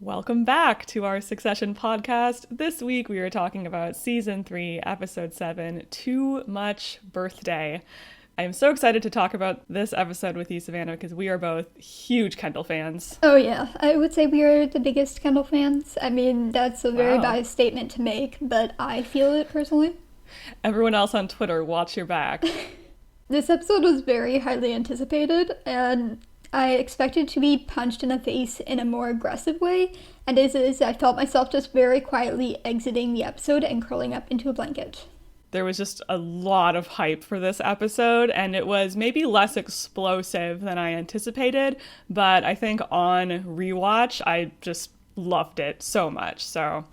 Welcome back to our Succession podcast. This week we are talking about Season 3, Episode 7, Too Much Birthday. I am so excited to talk about this episode with you, Savannah, because we are both huge Kendall fans. Oh yeah, I would say we are the biggest Kendall fans. I mean, that's a very biased statement to make, but I feel it personally. Everyone else on Twitter, watch your back. This episode was very highly anticipated, and I expected to be punched in the face in a more aggressive way, and as is, I felt myself just very quietly exiting the episode and curling up into a blanket. There was just a lot of hype for this episode, and it was maybe less explosive than I anticipated, but I think on rewatch, I just loved it so much. So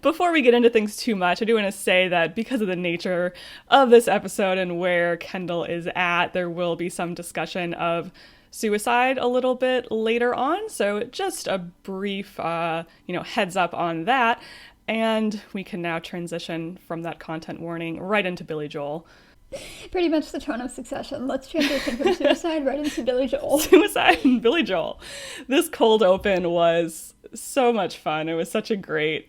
before we get into things too much, I do want to say that because of the nature of this episode and where Kendall is at, there will be some discussion of suicide a little bit later on. So just a brief, heads up on that. And we can now transition from that content warning right into Billy Joel. Pretty much the tone of Succession. Let's transition from suicide right into Billy Joel. Suicide and Billy Joel. This cold open was so much fun. It was such a great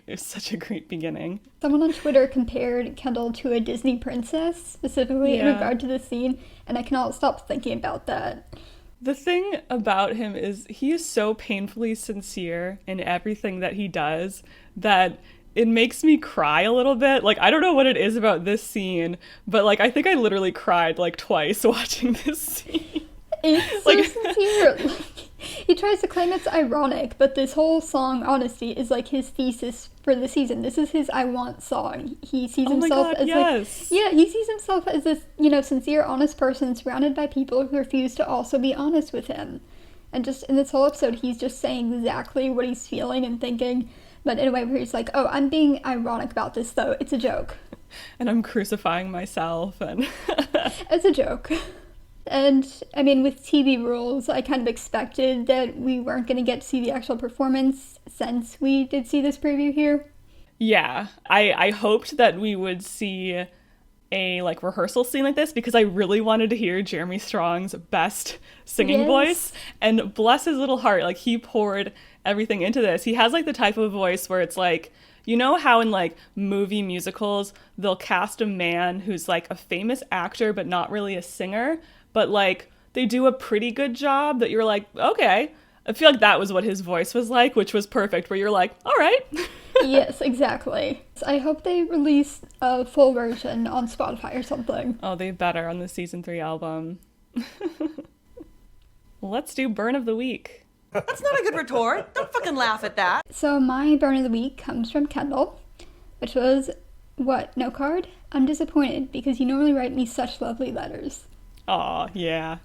beginning. Someone on Twitter compared Kendall to a Disney princess, specifically in regard to this scene, and I cannot stop thinking about that. The thing about him is he is so painfully sincere in everything that he does that it makes me cry a little bit. Like, I don't know what it is about this scene, but, like, I think I literally cried, like, twice watching this scene. It's like, so sincere. Like, he tries to claim it's ironic, but this whole song, Honesty, is, like, his thesis for the season. This is his I Want song. He sees himself as, yes. he sees himself as this, sincere, honest person surrounded by people who refuse to also be honest with him. And just in this whole episode, he's just saying exactly what he's feeling and thinking, but in a way where he's like, oh, I'm being ironic about this, though. It's a joke. And I'm crucifying myself. And it's a joke. And, I mean, with TV rules, I kind of expected that we weren't going to get to see the actual performance since we did see this preview here. Yeah. I hoped that we would see a, like, rehearsal scene like this because I really wanted to hear Jeremy Strong's best singing voice. And bless his little heart, like, he poured everything into this. He has, like, the type of voice where it's like, you know how in, like, movie musicals they'll cast a man who's, like, a famous actor but not really a singer, but, like, they do a pretty good job that you're like, okay. I feel like that was what his voice was like, which was perfect, where you're like, all right. Yes, exactly. So I hope they release a full version on Spotify or something. Oh, they better on the Season 3 album. Let's do Burn of the Week. That's not a good retort. Don't fucking laugh at that. So my burn of the week comes from Kendall, which was, what, no card? I'm disappointed because you normally write me such lovely letters. Aw, yeah.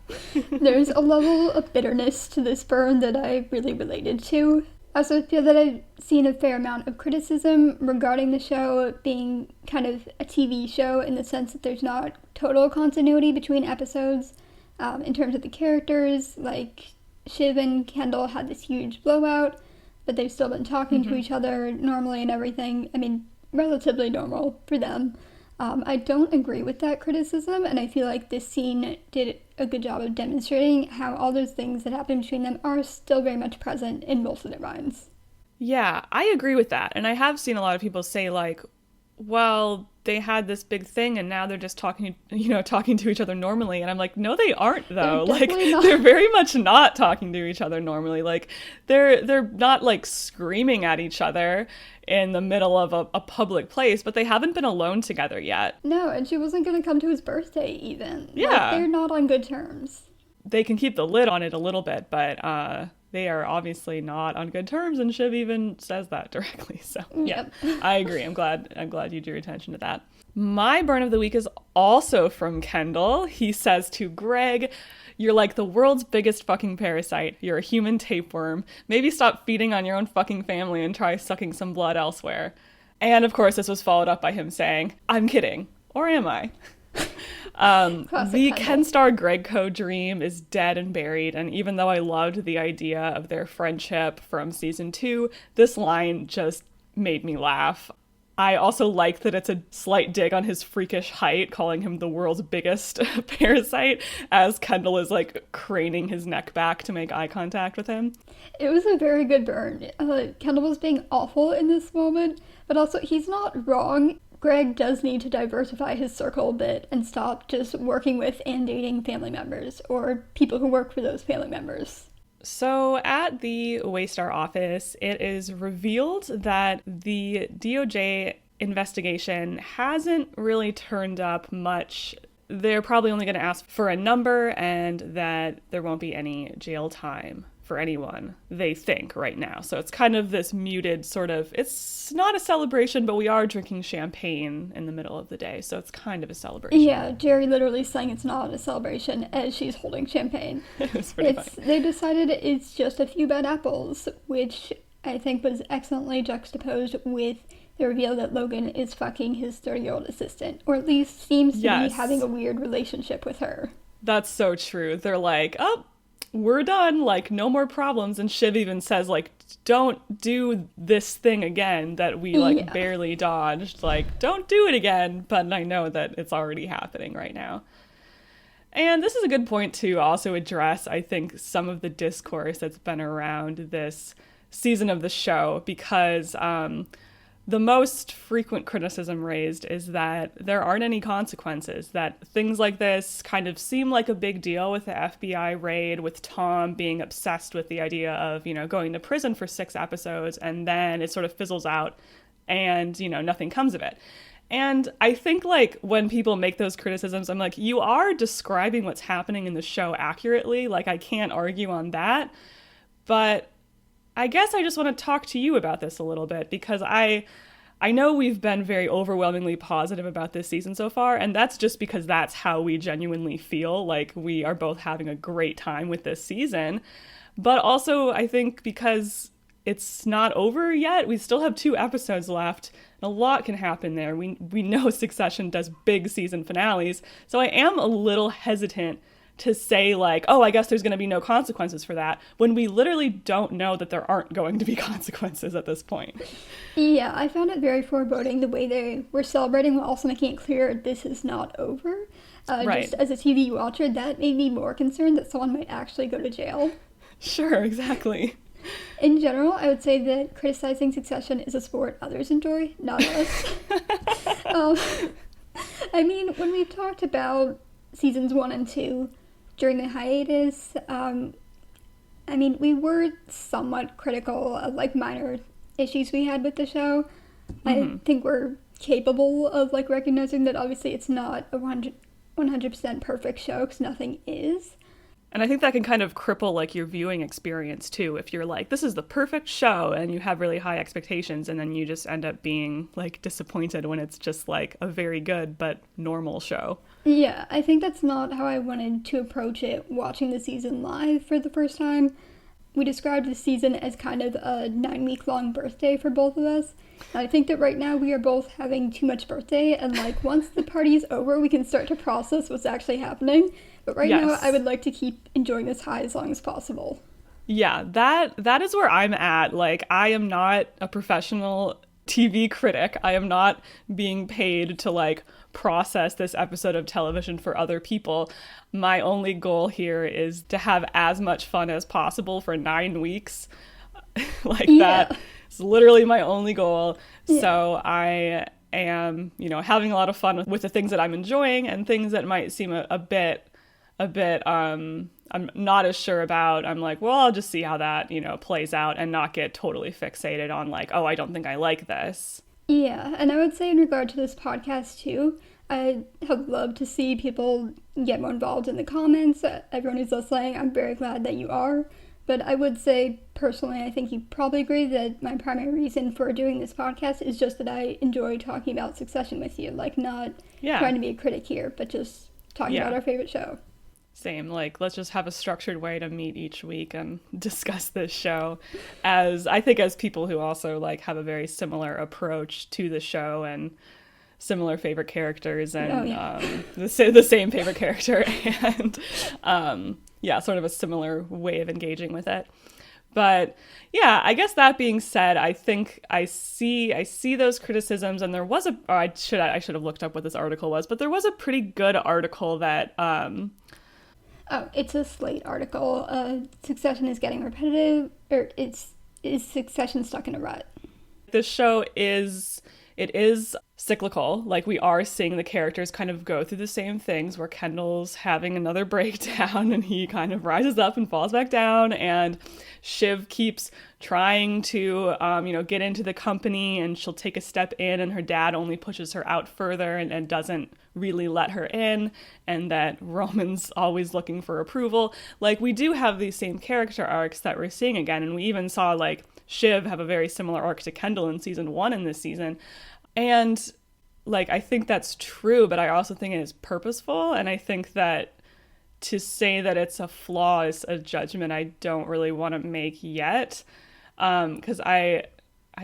There's a level of bitterness to this burn that I really related to. I also feel that I've seen a fair amount of criticism regarding the show being kind of a TV show in the sense that there's not total continuity between episodes in terms of the characters. Like, Shiv and Kendall had this huge blowout, but they've still been talking to each other normally and everything. I mean, relatively normal for them. I don't agree with that criticism, and I feel like this scene did a good job of demonstrating how all those things that happen between them are still very much present in both of their minds. Yeah, I agree with that. And I have seen a lot of people say, like, well, they had this big thing and now they're just talking to each other normally. And I'm like, no, they aren't, though. They're very much not talking to each other normally. Like, they're not, like, screaming at each other in the middle of a public place, but they haven't been alone together yet. No, and she wasn't going to come to his birthday even. Yeah. Like, they're not on good terms. They can keep the lid on it a little bit, but they are obviously not on good terms, and Shiv even says that directly. So yeah, I agree. I'm glad you drew attention to that. My burn of the week is also from Kendall. He says to Greg, "You're like the world's biggest fucking parasite. You're a human tapeworm. Maybe stop feeding on your own fucking family and try sucking some blood elsewhere." And of course, this was followed up by him saying, "I'm kidding. Or am I?" The Ken Star Greg Co dream is dead and buried, and even though I loved the idea of their friendship from season 2, this line just made me laugh. I also like that it's a slight dig on his freakish height, calling him the world's biggest parasite, as Kendall is like craning his neck back to make eye contact with him. It was a very good burn. Kendall was being awful in this moment, but also he's not wrong. Greg does need to diversify his circle a bit and stop just working with and dating family members or people who work for those family members. So at the Waystar office, it is revealed that the DOJ investigation hasn't really turned up much. They're probably only going to ask for a number and that there won't be any jail time for anyone, they think, right now. So it's kind of this muted sort of, it's not a celebration, but we are drinking champagne in the middle of the day, so it's kind of a celebration. Yeah, Jerry literally saying it's not a celebration as she's holding champagne. It's pretty funny. They decided it's just a few bad apples, which I think was excellently juxtaposed with the reveal that Logan is fucking his 30-year-old assistant, or at least seems to be having a weird relationship with her. That's so true. They're like, oh, we're done, like, no more problems. And Shiv even says, like, don't do this thing again that we, like, barely dodged. Like, don't do it again. But I know that it's already happening right now. And this is a good point to also address, I think, some of the discourse that's been around this season of the show, because the most frequent criticism raised is that there aren't any consequences, that things like this kind of seem like a big deal with the FBI raid, with Tom being obsessed with the idea of, you know, going to prison for 6 episodes, and then it sort of fizzles out and, you know, nothing comes of it. And I think, like, when people make those criticisms, I'm like, you are describing what's happening in the show accurately. Like, I can't argue on that. But I guess I just want to talk to you about this a little bit, because I know we've been very overwhelmingly positive about this season so far, and that's just because that's how we genuinely feel. Like, we are both having a great time with this season. But also, I think because it's not over yet, we still have 2 episodes left, and a lot can happen there. We know Succession does big season finales, so I am a little hesitant to say, like, oh, I guess there's going to be no consequences for that, when we literally don't know that there aren't going to be consequences at this point. Yeah, I found it very foreboding the way they were celebrating while also making it clear this is not over. Right. Just as a TV watcher, that made me more concerned that someone might actually go to jail. Sure, exactly. In general, I would say that criticizing Succession is a sport others enjoy, not us. I mean, when we've talked about seasons 1 and 2, during the hiatus, I mean, we were somewhat critical of, like, minor issues we had with the show. Mm-hmm. I think we're capable of, like, recognizing that obviously it's not a 100% perfect show, because nothing is. And I think that can kind of cripple, like, your viewing experience, too. If you're like, this is the perfect show, and you have really high expectations, and then you just end up being, like, disappointed when it's just, like, a very good but normal show. Yeah, I think that's not how I wanted to approach it watching the season live for the first time. We described the season as kind of a 9-week-long birthday for both of us. And I think that right now we are both having too much birthday, and, like, once the party's over, we can start to process what's actually happening. But right now, I would like to keep enjoying this high as long as possible. Yeah, that is where I'm at. Like, I am not a professional TV critic. I am not being paid to, like, process this episode of television for other people. My only goal here is to have as much fun as possible for 9 weeks. That is literally my only goal. Yeah. So I am, you know, having a lot of fun with the things that I'm enjoying, and things that might seem a bit I'm not as sure about. I'm like, well, I'll just see how that, you know, plays out, and not get totally fixated on, like, oh, I don't think I like this. Yeah, and I would say in regard to this podcast too, I have loved to see people get more involved in the comments. Everyone who's listening, I'm very glad that you are. But I would say, personally, I think you probably agree that my primary reason for doing this podcast is just that I enjoy talking about Succession with you. Like, not trying to be a critic here, but just talking about our favorite show. Same. Like, let's just have a structured way to meet each week and discuss this show, as I think as people who also, like, have a very similar approach to the show and similar favorite characters, and the same favorite character, and sort of a similar way of engaging with it. But yeah, I guess that being said, I think I see those criticisms, and there was I should have looked up what this article was, but there was a pretty good article that Oh, it's a Slate article. Succession is getting repetitive, or is Succession stuck in a rut? This show is cyclical. Like, we are seeing the characters kind of go through the same things, where Kendall's having another breakdown and he kind of rises up and falls back down, and Shiv keeps trying to get into the company, and she'll take a step in and her dad only pushes her out further and doesn't really let her in, and that Roman's always looking for approval. Like, we do have these same character arcs that we're seeing again, and we even saw like Shiv have a very similar arc to Kendall in season 1 in this season. And like, I think that's true, but I also think it is purposeful, and I think that to say that it's a flaw is a judgment I don't really want to make yet, because I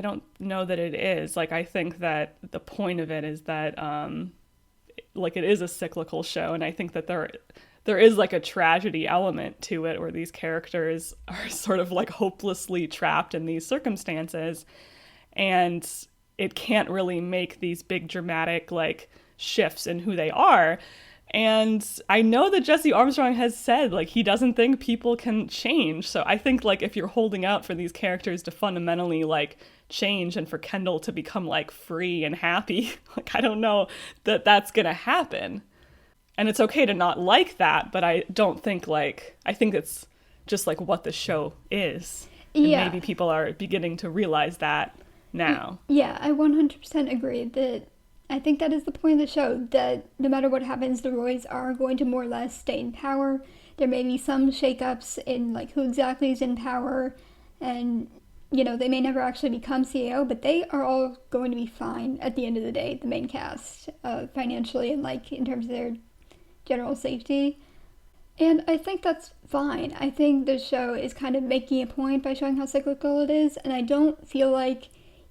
don't know that it is. Like, I think that the point of it is that like, it is a cyclical show, and I think that there is like a tragedy element to it, where these characters are sort of like hopelessly trapped in these circumstances, and it can't really make these big dramatic like shifts in who they are. And I know that Jesse Armstrong has said like he doesn't think people can change. So I think like if you're holding out for these characters to fundamentally like change and for Kendall to become like free and happy, like I don't know that that's gonna happen. And it's okay to not like that, but I don't think like, I think it's just like what the show is. And Yeah. maybe people are beginning to realize that now. Yeah, I 100% agree that I think that is the point of the show, that no matter what happens, the Roys are going to more or less stay in power. There may be some shakeups in like who exactly is in power, and they may never actually become CEO, but they are all going to be fine at the end of the day, the main cast, financially and like in terms of their general safety. And I think that's fine. I think the show is kind of making a point by showing how cyclical it is, and I don't feel like,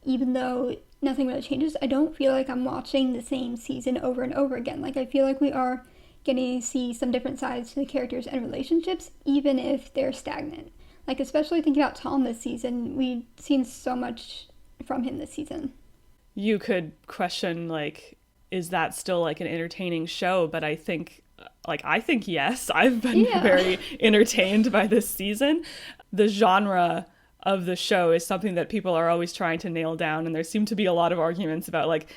even though nothing really changes, I don't feel like I'm watching the same season over and over again. Like, I feel like we are getting to see some different sides to the characters and relationships, even if they're stagnant. Like, especially thinking about Tom this season, we've seen so much from him this season. You could question, like, is that still, like, an entertaining show? But I think yes. I've been very entertained by this season. The genre of the show is something that people are always trying to nail down, and there seem to be a lot of arguments about, like,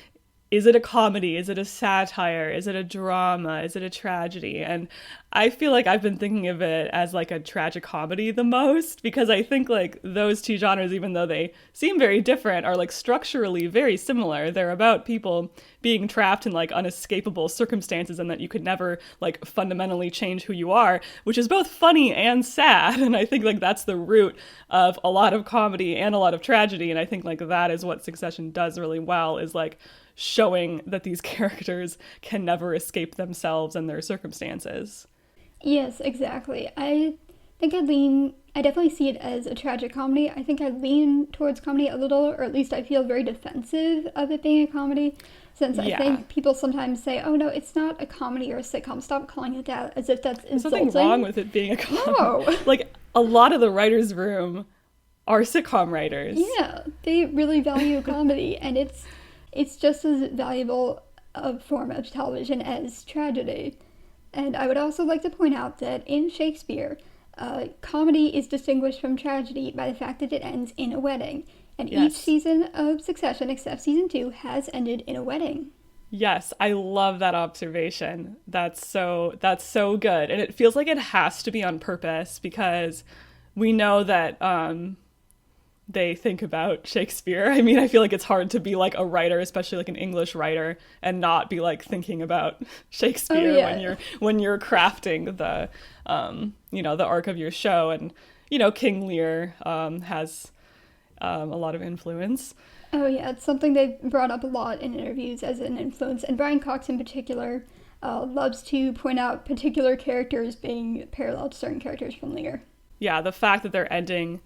is it a comedy? Is it a satire? Is it a drama? Is it a tragedy? And I feel like I've been thinking of it as like a tragicomedy the most, because I think like those two genres, even though they seem very different, are like structurally very similar. They're about people being trapped in like unescapable circumstances, and that you could never like fundamentally change who you are, which is both funny and sad. And I think like that's the root of a lot of comedy and a lot of tragedy. And I think like that is what Succession does really well, is like showing that these characters can never escape themselves and their circumstances. Yes, exactly. I think I definitely see it as a tragic comedy. I think I lean towards comedy a little, or at least I feel very defensive of it being a comedy, since I think people sometimes say, oh no, it's not a comedy or a sitcom. Stop calling it that, as if that's insulting. There's nothing wrong with it being a comedy. No. Like, a lot of the writers' room are sitcom writers. Yeah, they really value comedy, and it's just as valuable a form of television as tragedy. And I would also like to point out that in Shakespeare, comedy is distinguished from tragedy by the fact that it ends in a wedding. And each season of Succession, except season 2, has ended in a wedding. Yes, I love that observation. That's so good. And it feels like it has to be on purpose, because we know that they think about Shakespeare. I mean, I feel like it's hard to be like a writer, especially like an English writer, and not be like thinking about Shakespeare when you're crafting the the arc of your show. And King Lear has a lot of influence. Oh yeah, it's something they've brought up a lot in interviews as an influence, and Brian Cox in particular loves to point out particular characters being parallel to certain characters from Lear. Yeah, the fact that they're ending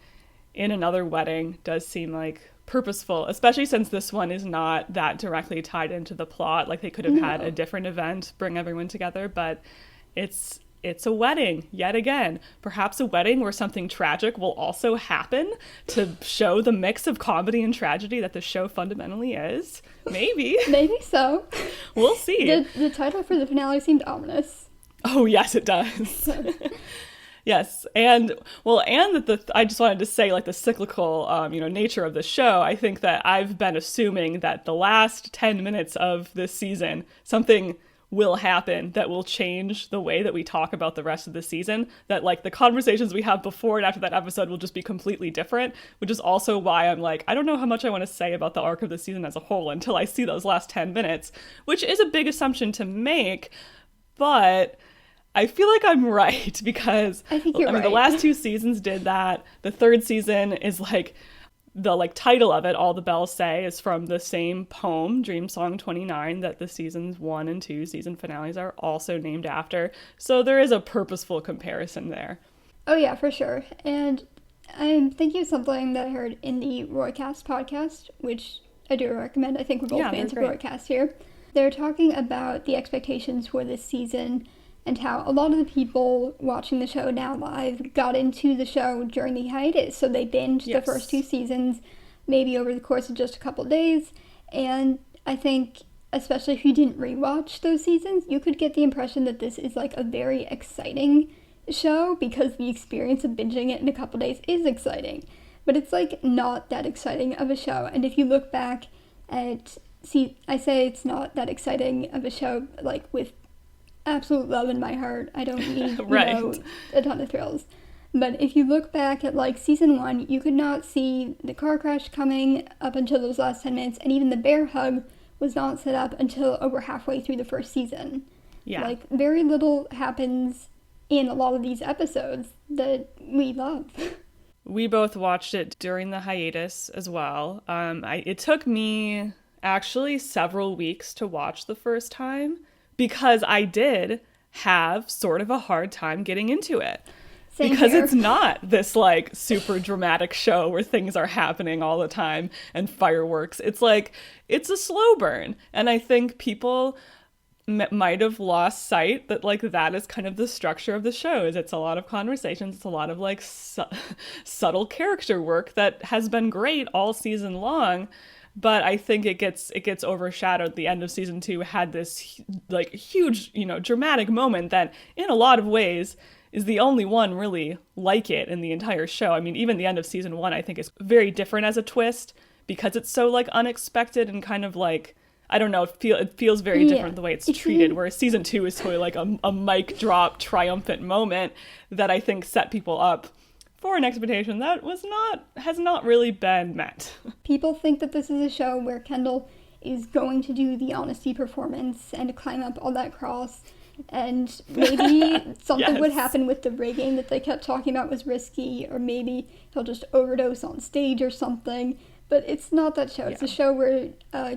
in another wedding does seem like purposeful, especially since this one is not that directly tied into the plot. Like, they could have had a different event bring everyone together, but it's it's a wedding yet again. Perhaps a wedding where something tragic will also happen to show the mix of comedy and tragedy that the show fundamentally is. Maybe. Maybe so. We'll see. The title for the finale seemed ominous. Oh, yes, it does. Yes, and that I just wanted to say, like, the cyclical, nature of the show. I think that I've been assuming that the last 10 minutes of this season, something will happen that will change the way that we talk about the rest of the season. That, like, the conversations we have before and after that episode will just be completely different, which is also why I'm like, I don't know how much I want to say about the arc of the season as a whole until I see those last 10 minutes, which is a big assumption to make, but I feel like I'm right because I think you're right. The last 2 seasons did that. The 3rd season is like the title of it, All the Bells Say, is from the same poem, Dream Song 29, that the seasons 1 and 2 season finales are also named after. So there is a purposeful comparison there. Oh yeah, for sure. And I'm thinking of something that I heard in the Roycast podcast, which I do recommend. I think we're both fans of Roycast here. They're talking about the expectations for this season and how a lot of the people watching the show now live got into the show during the hiatus. So they binged the first 2 seasons, maybe over the course of just a couple days. And I think, especially if you didn't rewatch those seasons, you could get the impression that this is like a very exciting show because the experience of binging it in a couple days is exciting. But it's like not that exciting of a show. And if you look back at, I say it's not that exciting of a show, like with absolute love in my heart. I don't need, a ton of thrills. But if you look back at, like, season 1, you could not see the car crash coming up until those last 10 minutes, and even the bear hug was not set up until over halfway through the first season. Yeah. Like, very little happens in a lot of these episodes that we love. We both watched it during the hiatus as well. It took me actually several weeks to watch the first time, because I did have sort of a hard time getting into it. Same because here. It's not this, like, super dramatic show where things are happening all the time and fireworks. It's like, it's a slow burn. And I think people might have lost sight that, like, that is kind of the structure of the show. Is it's a lot of conversations. It's a lot of, like, subtle character work that has been great all season long. But I think it gets overshadowed. The end of season 2 had this, like, huge, dramatic moment that in a lot of ways is the only one really like it in the entire show. I mean, even the end of season 1, I think, is very different as a twist because it's so, like, unexpected and kind of, like, I don't know, it feels very different the way it's treated, whereas season 2 is totally like a mic drop triumphant moment that I think set people up for an expectation that has not really been met. People think that this is a show where Kendall is going to do the honesty performance and climb up all that cross, and maybe something would happen with the rigging that they kept talking about was risky, or maybe he'll just overdose on stage or something. But it's not that show. It's a show where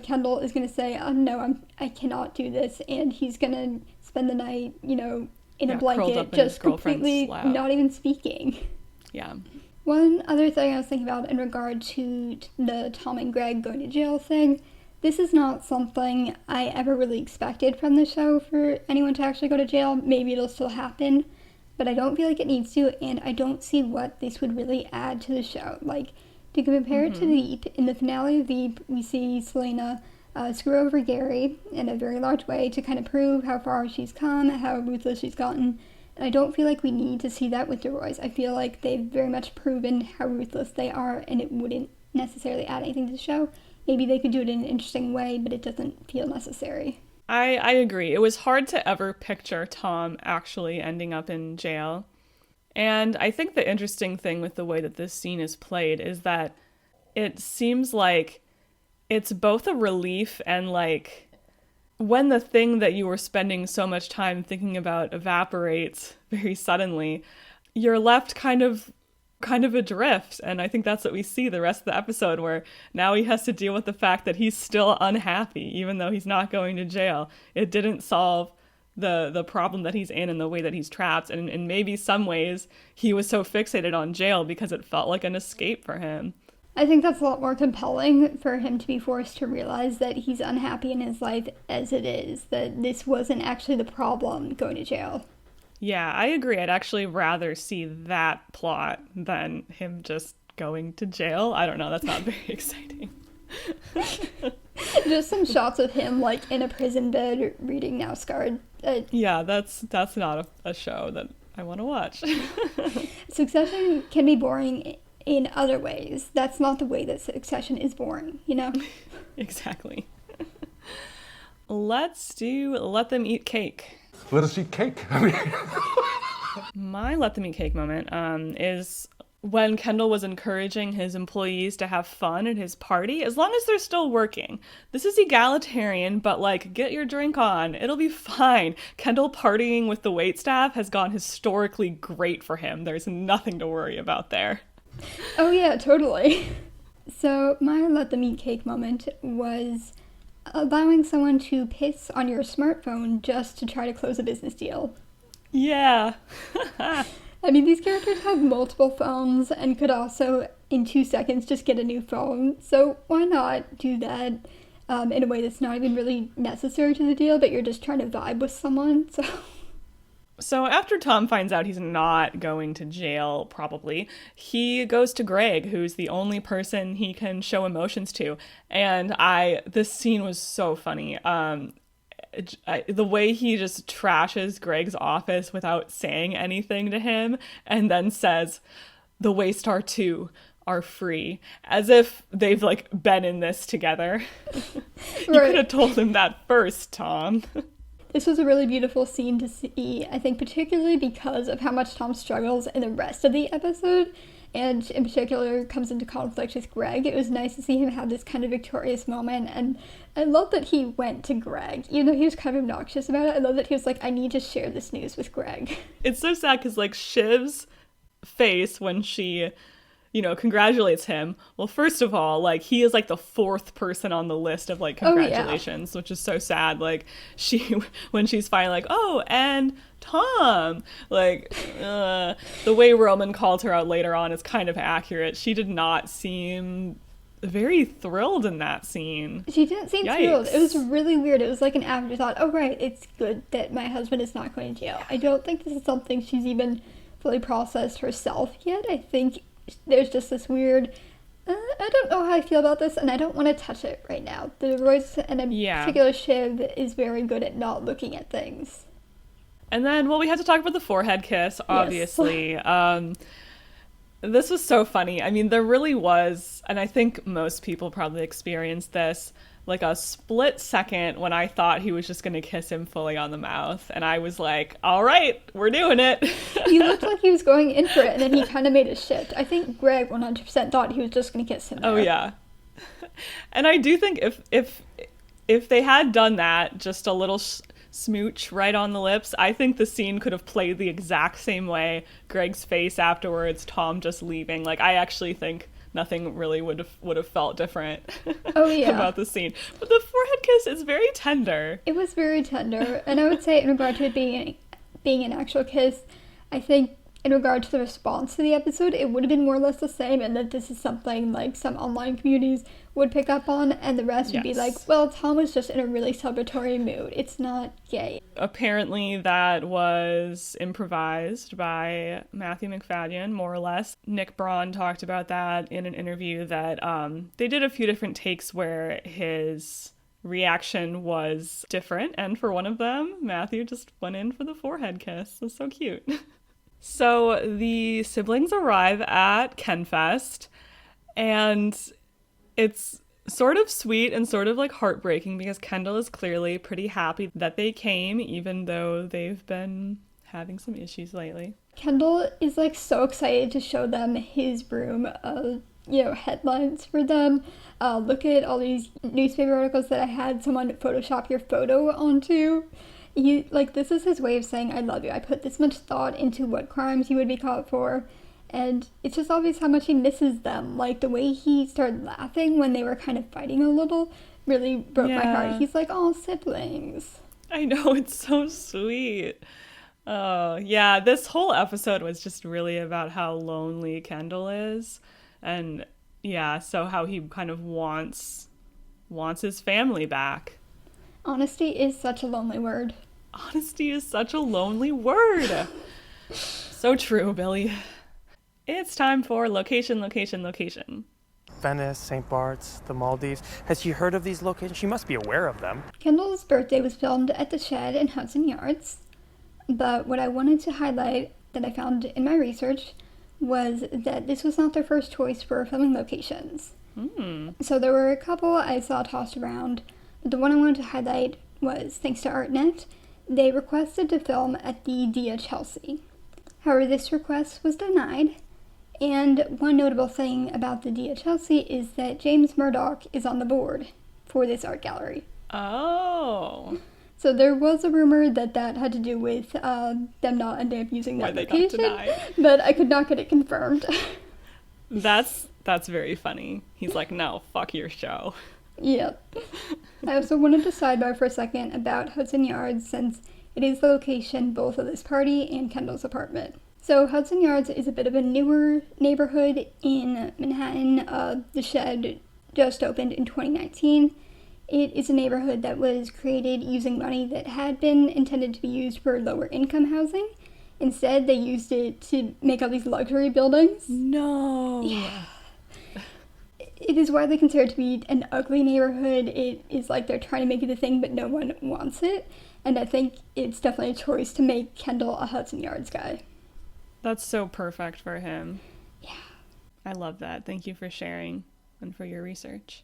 Kendall is going to say, no, I cannot do this, and he's going to spend the night, in a blanket, just completely not even speaking. Yeah. One other thing I was thinking about in regard to the Tom and Greg going to jail thing, this is not something I ever really expected from the show for anyone to actually go to jail. Maybe it'll still happen, but I don't feel like it needs to, and I don't see what this would really add to the show. Like, to compare it to Veep, in the finale of Veep, we see Selena screw over Gary in a very large way to kind of prove how far she's come, how ruthless she's gotten. And I don't feel like we need to see that with the Roys. I feel like they've very much proven how ruthless they are, and it wouldn't necessarily add anything to the show. Maybe they could do it in an interesting way, but it doesn't feel necessary. I agree. It was hard to ever picture Tom actually ending up in jail. And I think the interesting thing with the way that this scene is played is that it seems like it's both a relief and, like, when the thing that you were spending so much time thinking about evaporates very suddenly, you're left kind of adrift. And I think that's what we see the rest of the episode, where now he has to deal with the fact that he's still unhappy, even though he's not going to jail. It didn't solve the problem that he's in and the way that he's trapped. And in maybe some ways, he was so fixated on jail because it felt like an escape for him. I think that's a lot more compelling for him to be forced to realize that he's unhappy in his life as it is, that this wasn't actually the problem, going to jail. Yeah, I agree. I'd actually rather see that plot than him just going to jail. I don't know. That's not very exciting. Just some shots of him like in a prison bed reading Now Scarred. Yeah, that's not a show that I want to watch. Succession can be boring in other ways. That's not the way that Succession is boring, you know? Exactly. Let's do Let Them Eat Cake. Let us eat cake. My Let Them Eat Cake moment is when Kendall was encouraging his employees to have fun at his party, as long as they're still working. This is egalitarian, but like, get your drink on. It'll be fine. Kendall partying with the waitstaff has gone historically great for him. There's nothing to worry about there. Oh yeah, totally. So my Let Them Eat Cake moment was allowing someone to piss on your smartphone just to try to close a business deal. Yeah. I mean, these characters have multiple phones and could also, in 2 seconds, just get a new phone. So why not do that in a way that's not even really necessary to the deal, but you're just trying to vibe with someone, So after Tom finds out he's not going to jail, probably, he goes to Greg, who's the only person he can show emotions to. And this scene was so funny. The way he just trashes Greg's office without saying anything to him, and then says, the Waystar 2 are free, as if they've like been in this together. You could have told him that first, Tom. This was a really beautiful scene to see, I think particularly because of how much Tom struggles in the rest of the episode, and in particular comes into conflict with Greg. It was nice to see him have this kind of victorious moment, and I love that he went to Greg, even though he was kind of obnoxious about it. I love that he was like, I need to share this news with Greg. It's so sad because like Shiv's face when she, congratulates him. Well, first of all, like he is like the fourth person on the list of like congratulations, which is so sad. Like when she's finally like, oh, and Tom, like the way Roman called her out later on is kind of accurate. She did not seem very thrilled in that scene. She didn't seem thrilled. It was really weird. It was like an afterthought. Oh, right, it's good that my husband is not going to jail. I don't think this is something she's even fully processed herself yet. I think there's just this weird, I don't know how I feel about this, and I don't want to touch it right now. The Royce and in particular Shiv is very good at not looking at things. And then, we had to talk about the forehead kiss, obviously. Yes. This was so funny. I mean, there really was, and I think most people probably experienced this, like a split second when I thought he was just going to kiss him fully on the mouth. And I was like, all right, we're doing it. He looked like he was going in for it, and then he kind of made a shift. I think Greg 100% thought he was just going to kiss him there. Oh, yeah. And I do think if they had done that, just a little smooch right on the lips, I think the scene could have played the exact same way. Greg's face afterwards, Tom just leaving. Like, I actually think nothing really would have felt different about the scene. But the forehead kiss is very tender. It was very tender. And I would say in regard to it being an actual kiss, I think in regard to the response to the episode, it would have been more or less the same, and that this is something like some online communities would pick up on, and the rest would be like, well, Tom was just in a really celebratory mood. It's not gay. Apparently that was improvised by Matthew McFadden, more or less. Nick Braun talked about that in an interview, that they did a few different takes where his reaction was different, and for one of them, Matthew just went in for the forehead kiss. It's so cute. So the siblings arrive at KenFest, and it's sort of sweet and sort of like heartbreaking because Kendall is clearly pretty happy that they came, even though they've been having some issues lately. Kendall is like so excited to show them his room of, headlines for them. Look at all these newspaper articles that I had someone Photoshop your photo onto. This is his way of saying, I love you. I put this much thought into what crimes you would be caught for. And it's just obvious how much he misses them. Like, the way he started laughing when they were kind of fighting a little really broke my heart. He's like, oh, siblings. I know, it's so sweet. Oh, yeah, this whole episode was just really about how lonely Kendall is. And, so how he kind of wants his family back. Honesty is such a lonely word. Honesty is such a lonely word. So true, Billy. It's time for location, location, location. Venice, St. Bart's, the Maldives. Has she heard of these locations? She must be aware of them. Kendall's birthday was filmed at the Shed in Hudson Yards, but what I wanted to highlight that I found in my research was that this was not their first choice for filming locations. So there were a couple I saw tossed around, but the one I wanted to highlight was, thanks to ArtNet, they requested to film at the Dia Chelsea. However, this request was denied, and one notable thing about the Dia Chelsea is that James Murdoch is on the board for this art gallery. Oh. So there was a rumor that that had to do with them not ending up using that location, but I could not get it confirmed. That's very funny. He's like, no, fuck your show. Yep. I also wanted to sidebar for a second about Hudson Yards, since it is the location both of this party and Kendall's apartment. So Hudson Yards is a bit of a newer neighborhood in Manhattan. The Shed just opened in 2019. It is a neighborhood that was created using money that had been intended to be used for lower income housing. Instead, they used it to make all these luxury buildings. No. Yeah. It is widely considered to be an ugly neighborhood. It is like they're trying to make it a thing, but no one wants it. And I think it's definitely a choice to make Kendall a Hudson Yards guy. That's so perfect for him. Yeah. I love that. Thank you for sharing and for your research.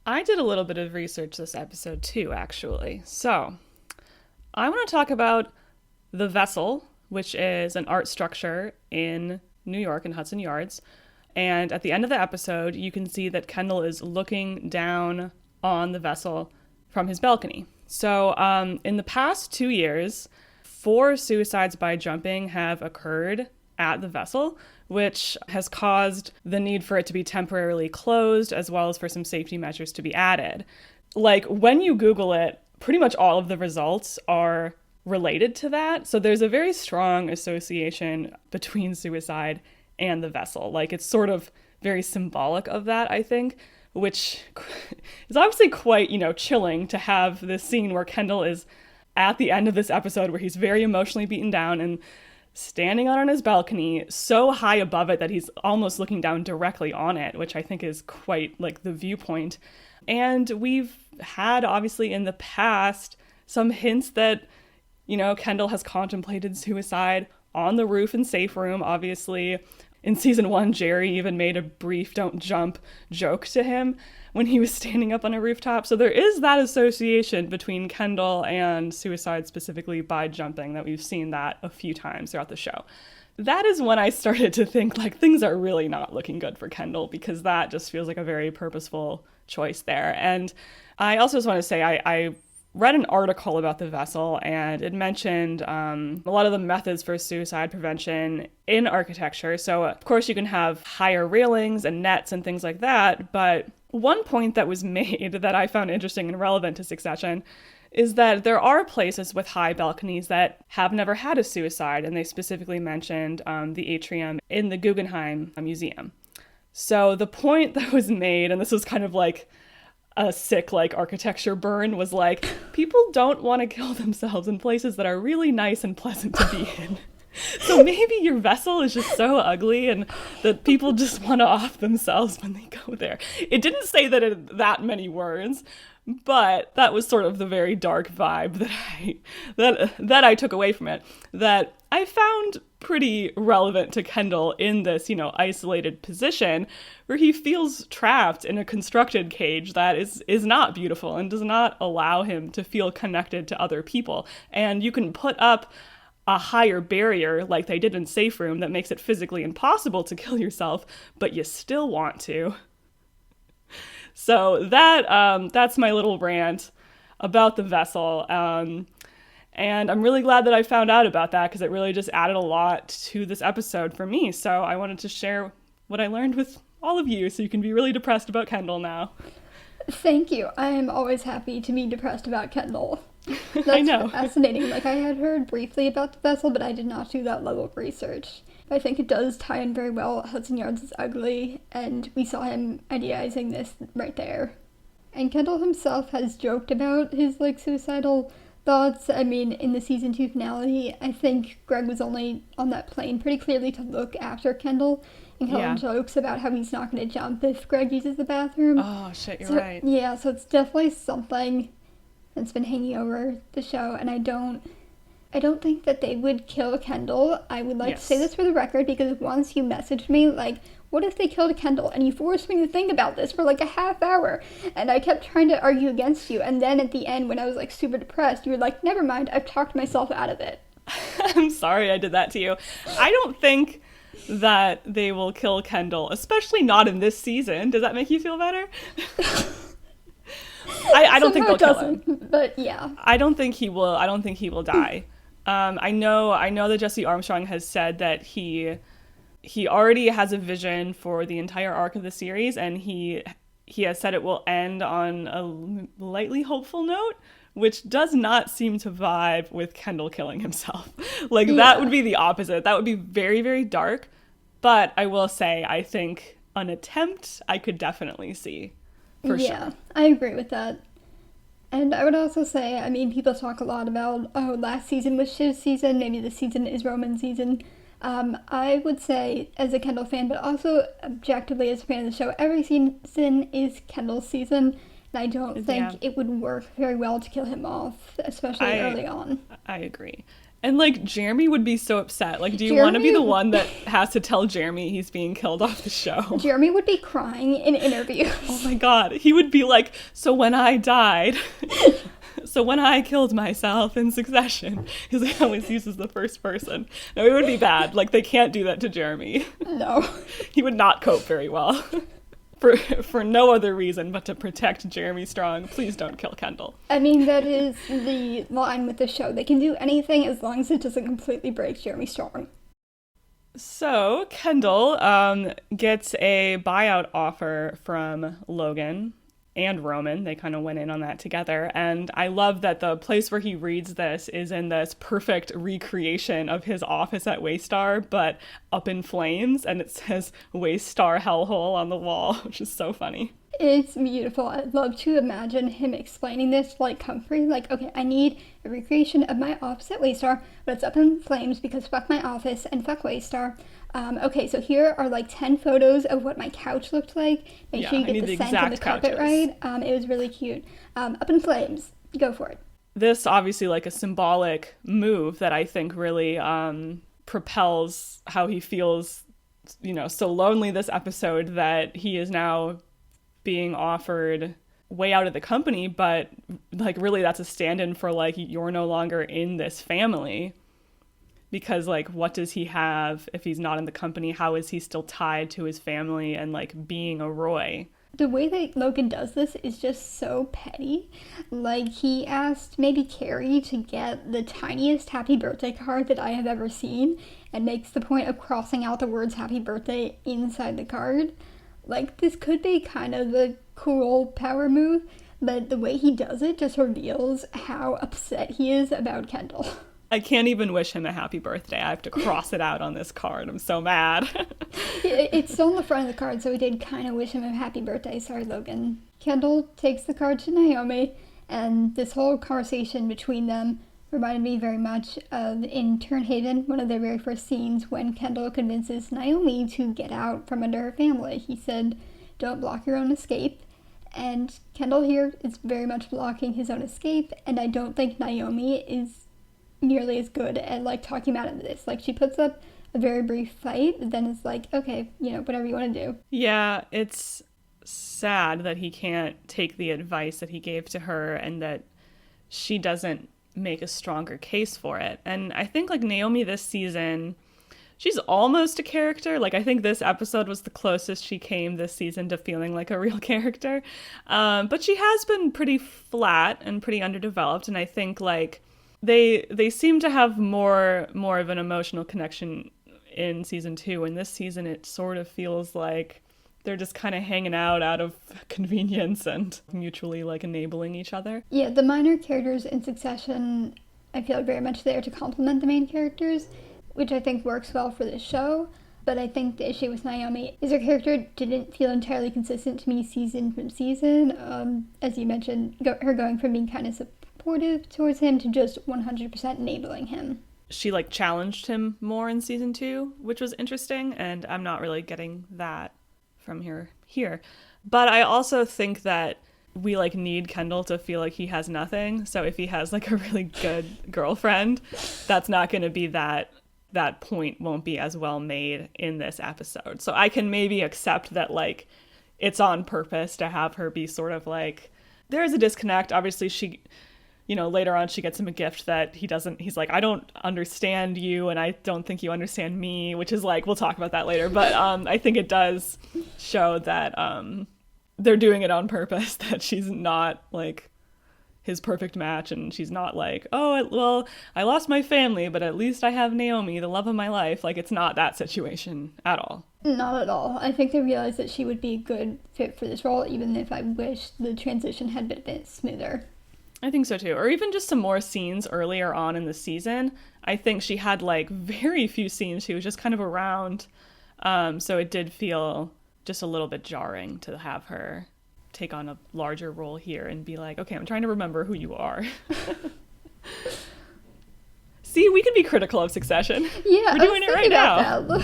I did a little bit of research this episode too, actually. So, I want to talk about the Vessel, which is an art structure in New York in Hudson Yards. And at the end of the episode, you can see that Kendall is looking down on the Vessel from his balcony. So in the past 2 years, 4 suicides by jumping have occurred at the Vessel, which has caused the need for it to be temporarily closed, as well as for some safety measures to be added. Like, when you Google it, pretty much all of the results are related to that. So there's a very strong association between suicide and the Vessel. Like, it's sort of very symbolic of that, I think, which is obviously quite, chilling to have this scene where Kendall is at the end of this episode where he's very emotionally beaten down and standing out on his balcony so high above it that he's almost looking down directly on it, which I think is quite like the viewpoint. And we've had, obviously, in the past, some hints that, Kendall has contemplated suicide on the roof in Safe Room, obviously. In season 1, Jerry even made a brief "don't jump" joke to him when he was standing up on a rooftop. So there is that association between Kendall and suicide, specifically by jumping, that we've seen that a few times throughout the show. That is when I started to think, like, things are really not looking good for Kendall, because that just feels like a very purposeful choice there. And I also just want to say I read an article about the Vessel, and it mentioned a lot of the methods for suicide prevention in architecture. So, of course, you can have higher railings and nets and things like that. But one point that was made that I found interesting and relevant to Succession is that there are places with high balconies that have never had a suicide. And they specifically mentioned the atrium in the Guggenheim Museum. So the point that was made, and this was kind of like a sick, architecture burn, was like, people don't want to kill themselves in places that are really nice and pleasant to be in. So maybe your Vessel is just so ugly and that people just want to off themselves when they go there. It didn't say that in that many words, but that was sort of the very dark vibe that I took away from it, that I found pretty relevant to Kendall in this, isolated position where he feels trapped in a constructed cage that is not beautiful and does not allow him to feel connected to other people. And you can put up a higher barrier like they did in Safe Room that makes it physically impossible to kill yourself, but you still want to. So that's my little rant about the Vessel. And I'm really glad that I found out about that, because it really just added a lot to this episode for me. So I wanted to share what I learned with all of you, so you can be really depressed about Kendall now. Thank you. I am always happy to be depressed about Kendall. That's I know. Fascinating. I had heard briefly about the Vessel, but I did not do that level of research. I think it does tie in very well. Hudson Yards is ugly, and we saw him idealizing this right there. And Kendall himself has joked about his, suicidal thoughts. I mean, in the season 2 finale, I think Greg was only on that plane pretty clearly to look after Kendall and tell him jokes about how he's not going to jump if Greg uses the bathroom. Oh, shit, you're right. Yeah, so it's definitely something that's been hanging over the show, and I don't think that they would kill Kendall. I would like to say this for the record, because once you messaged me, like, what if they killed Kendall? And you forced me to think about this for like a half hour. And I kept trying to argue against you. And then at the end, when I was like super depressed, you were like, never mind, I've talked myself out of it. I'm sorry I did that to you. I don't think that they will kill Kendall, especially not in this season. Does that make you feel better? I don't think they'll kill him. But yeah. I don't think he will die. I know that Jesse Armstrong has said that he already has a vision for the entire arc of the series, and he has said it will end on a lightly hopeful note, which does not seem to vibe with Kendall killing himself. Like, that would be the opposite. That would be very, very dark. But I will say, I think an attempt I could definitely see, for sure. Yeah, I agree with that. And I would also say, I mean, people talk a lot about, oh, last season was Shiv's season, maybe this season is Roman's season. I would say, as a Kendall fan, but also objectively as a fan of the show, every season is Kendall's season, and I don't think it would work very well to kill him off, especially early on. I agree. And, like, Jeremy would be so upset. Like, do you want to be the one that has to tell Jeremy he's being killed off the show? Jeremy would be crying in interviews. Oh my god. He would be like, so when I died... So when I killed myself in Succession, because he always uses the first person. No, it would be bad. Like, they can't do that to Jeremy. No. He would not cope very well. For no other reason but to protect Jeremy Strong. Please don't kill Kendall. I mean, that is the line with the show. They can do anything as long as it doesn't completely break Jeremy Strong. So, Kendall gets a buyout offer from Logan and Roman. They kind of went in on that together. And I love that the place where he reads this is in this perfect recreation of his office at Waystar, but up in flames. And it says Waystar Hellhole on the wall, which is so funny. It's beautiful. I'd love to imagine him explaining this like Humphrey. Like, okay, I need a recreation of my office at Waystar, but it's up in flames because fuck my office and fuck Waystar. Okay, so here are like 10 photos of what my couch looked like. Make sure you get the scent of the carpet right. It was really cute. Up in flames. Go for it. This obviously like a symbolic move that I think really propels how he feels, you know, so lonely this episode, that he is now being offered way out of the company, but like really that's a stand-in for like you're no longer in this family. Because, like, what does he have if he's not in the company? How is he still tied to his family and, like, being a Roy? The way that Logan does this is just so petty. Like, he asked maybe Carrie to get the tiniest happy birthday card that I have ever seen, and makes the point of crossing out the words happy birthday inside the card. Like, this could be kind of a cool power move, but the way he does it just reveals how upset he is about Kendall. I can't even wish him a happy birthday. I have to cross it out on this card. I'm so mad. It's still on the front of the card, so we did kind of wish him a happy birthday. Sorry, Logan. Kendall takes the card to Naomi, and this whole conversation between them reminded me very much of in Turnhaven, one of their very first scenes, when Kendall convinces Naomi to get out from under her family. He said, don't block your own escape. And Kendall here is very much blocking his own escape, and I don't think Naomi is nearly as good at like talking about this. Like, she puts up a very brief fight, then it's like, okay, you know, whatever you want to do. Yeah, it's sad that he can't take the advice that he gave to her and that she doesn't make a stronger case for it. And I think like Naomi this season, she's almost a character. Like, I think this episode was the closest she came this season to feeling like a real character. But she has been pretty flat and pretty underdeveloped, and I think like they seem to have more of an emotional connection in season 2, and this season it sort of feels like they're just kind of hanging out of convenience and mutually like enabling each other. Yeah, the minor characters in Succession I feel very much there to complement the main characters, which I think works well for the show. But I think the issue with Naomi is her character didn't feel entirely consistent to me season from season. As you mentioned, her going from being kind of support supportive towards him to just 100% enabling him. She like challenged him more in season 2, which was interesting, and I'm not really getting that from here. But I also think that we like need Kendall to feel like he has nothing. So if he has like a really good girlfriend, that's not going to be that point won't be as well made in this episode. So I can maybe accept that like it's on purpose to have her be sort of like, there's a disconnect. Obviously she, later on she gets him a gift that he's like, I don't understand you and I don't think you understand me, which is like, we'll talk about that later. But I think it does show that they're doing it on purpose, that she's not like his perfect match, and she's not like, oh, well, I lost my family, but at least I have Naomi, the love of my life. Like, it's not that situation at all. Not at all. I think they realized that she would be a good fit for this role, even if I wish the transition had been a bit smoother. I think so too. Or even just some more scenes earlier on in the season. I think she had like very few scenes. She was just kind of around. So it did feel just a little bit jarring to have her take on a larger role here and be like, okay, I'm trying to remember who you are. See, we can be critical of Succession. Yeah, we're doing it right now.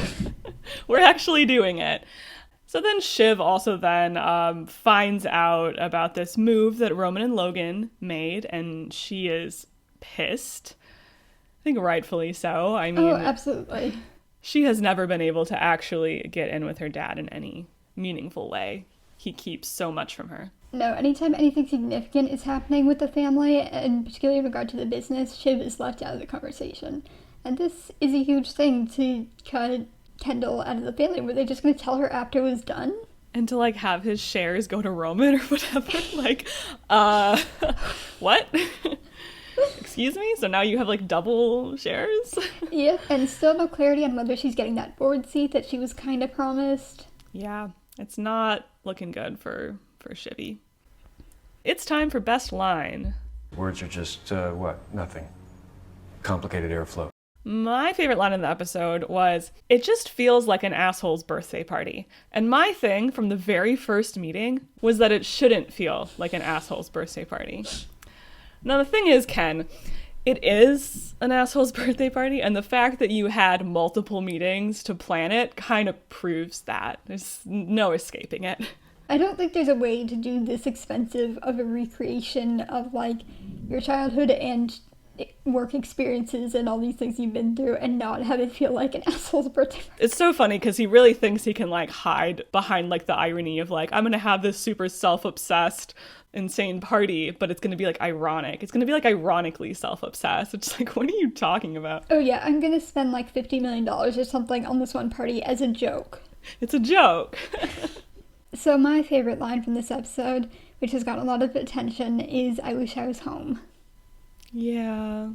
We're actually doing it. So then Shiv also then finds out about this move that Roman and Logan made, and she is pissed. I think rightfully so. I mean, oh, absolutely. She has never been able to actually get in with her dad in any meaningful way. He keeps so much from her. No, anytime anything significant is happening with the family, and particularly in regard to the business, Shiv is left out of the conversation. And this is a huge thing to cut Kendall out of the family. Were they just going to tell her after it was done? And to like have his shares go to Roman or whatever. Like, what? Excuse me? So now you have like double shares? Yeah, and still no clarity on whether she's getting that board seat that she was kind of promised. Yeah, it's not looking good for Shivy. It's time for best line. Words are just, nothing. Complicated airflow. My favorite line in the episode was, it just feels like an asshole's birthday party. And my thing from the very first meeting was that it shouldn't feel like an asshole's birthday party. Now the thing is, Ken, it is an asshole's birthday party, and the fact that you had multiple meetings to plan it kind of proves that. There's no escaping it. I don't think there's a way to do this expensive of a recreation of like your childhood and work experiences and all these things you've been through and not have it feel like an asshole's birthday party. It's so funny because he really thinks he can like hide behind like the irony of like, I'm gonna have this super self-obsessed insane party, but it's gonna be like ironic. It's gonna be like ironically self-obsessed. It's like, what are you talking about? Oh yeah, I'm gonna spend like $50 million or something on this one party as a joke. It's a joke. So my favorite line from this episode, which has gotten a lot of attention, is I wish I was home. Yeah.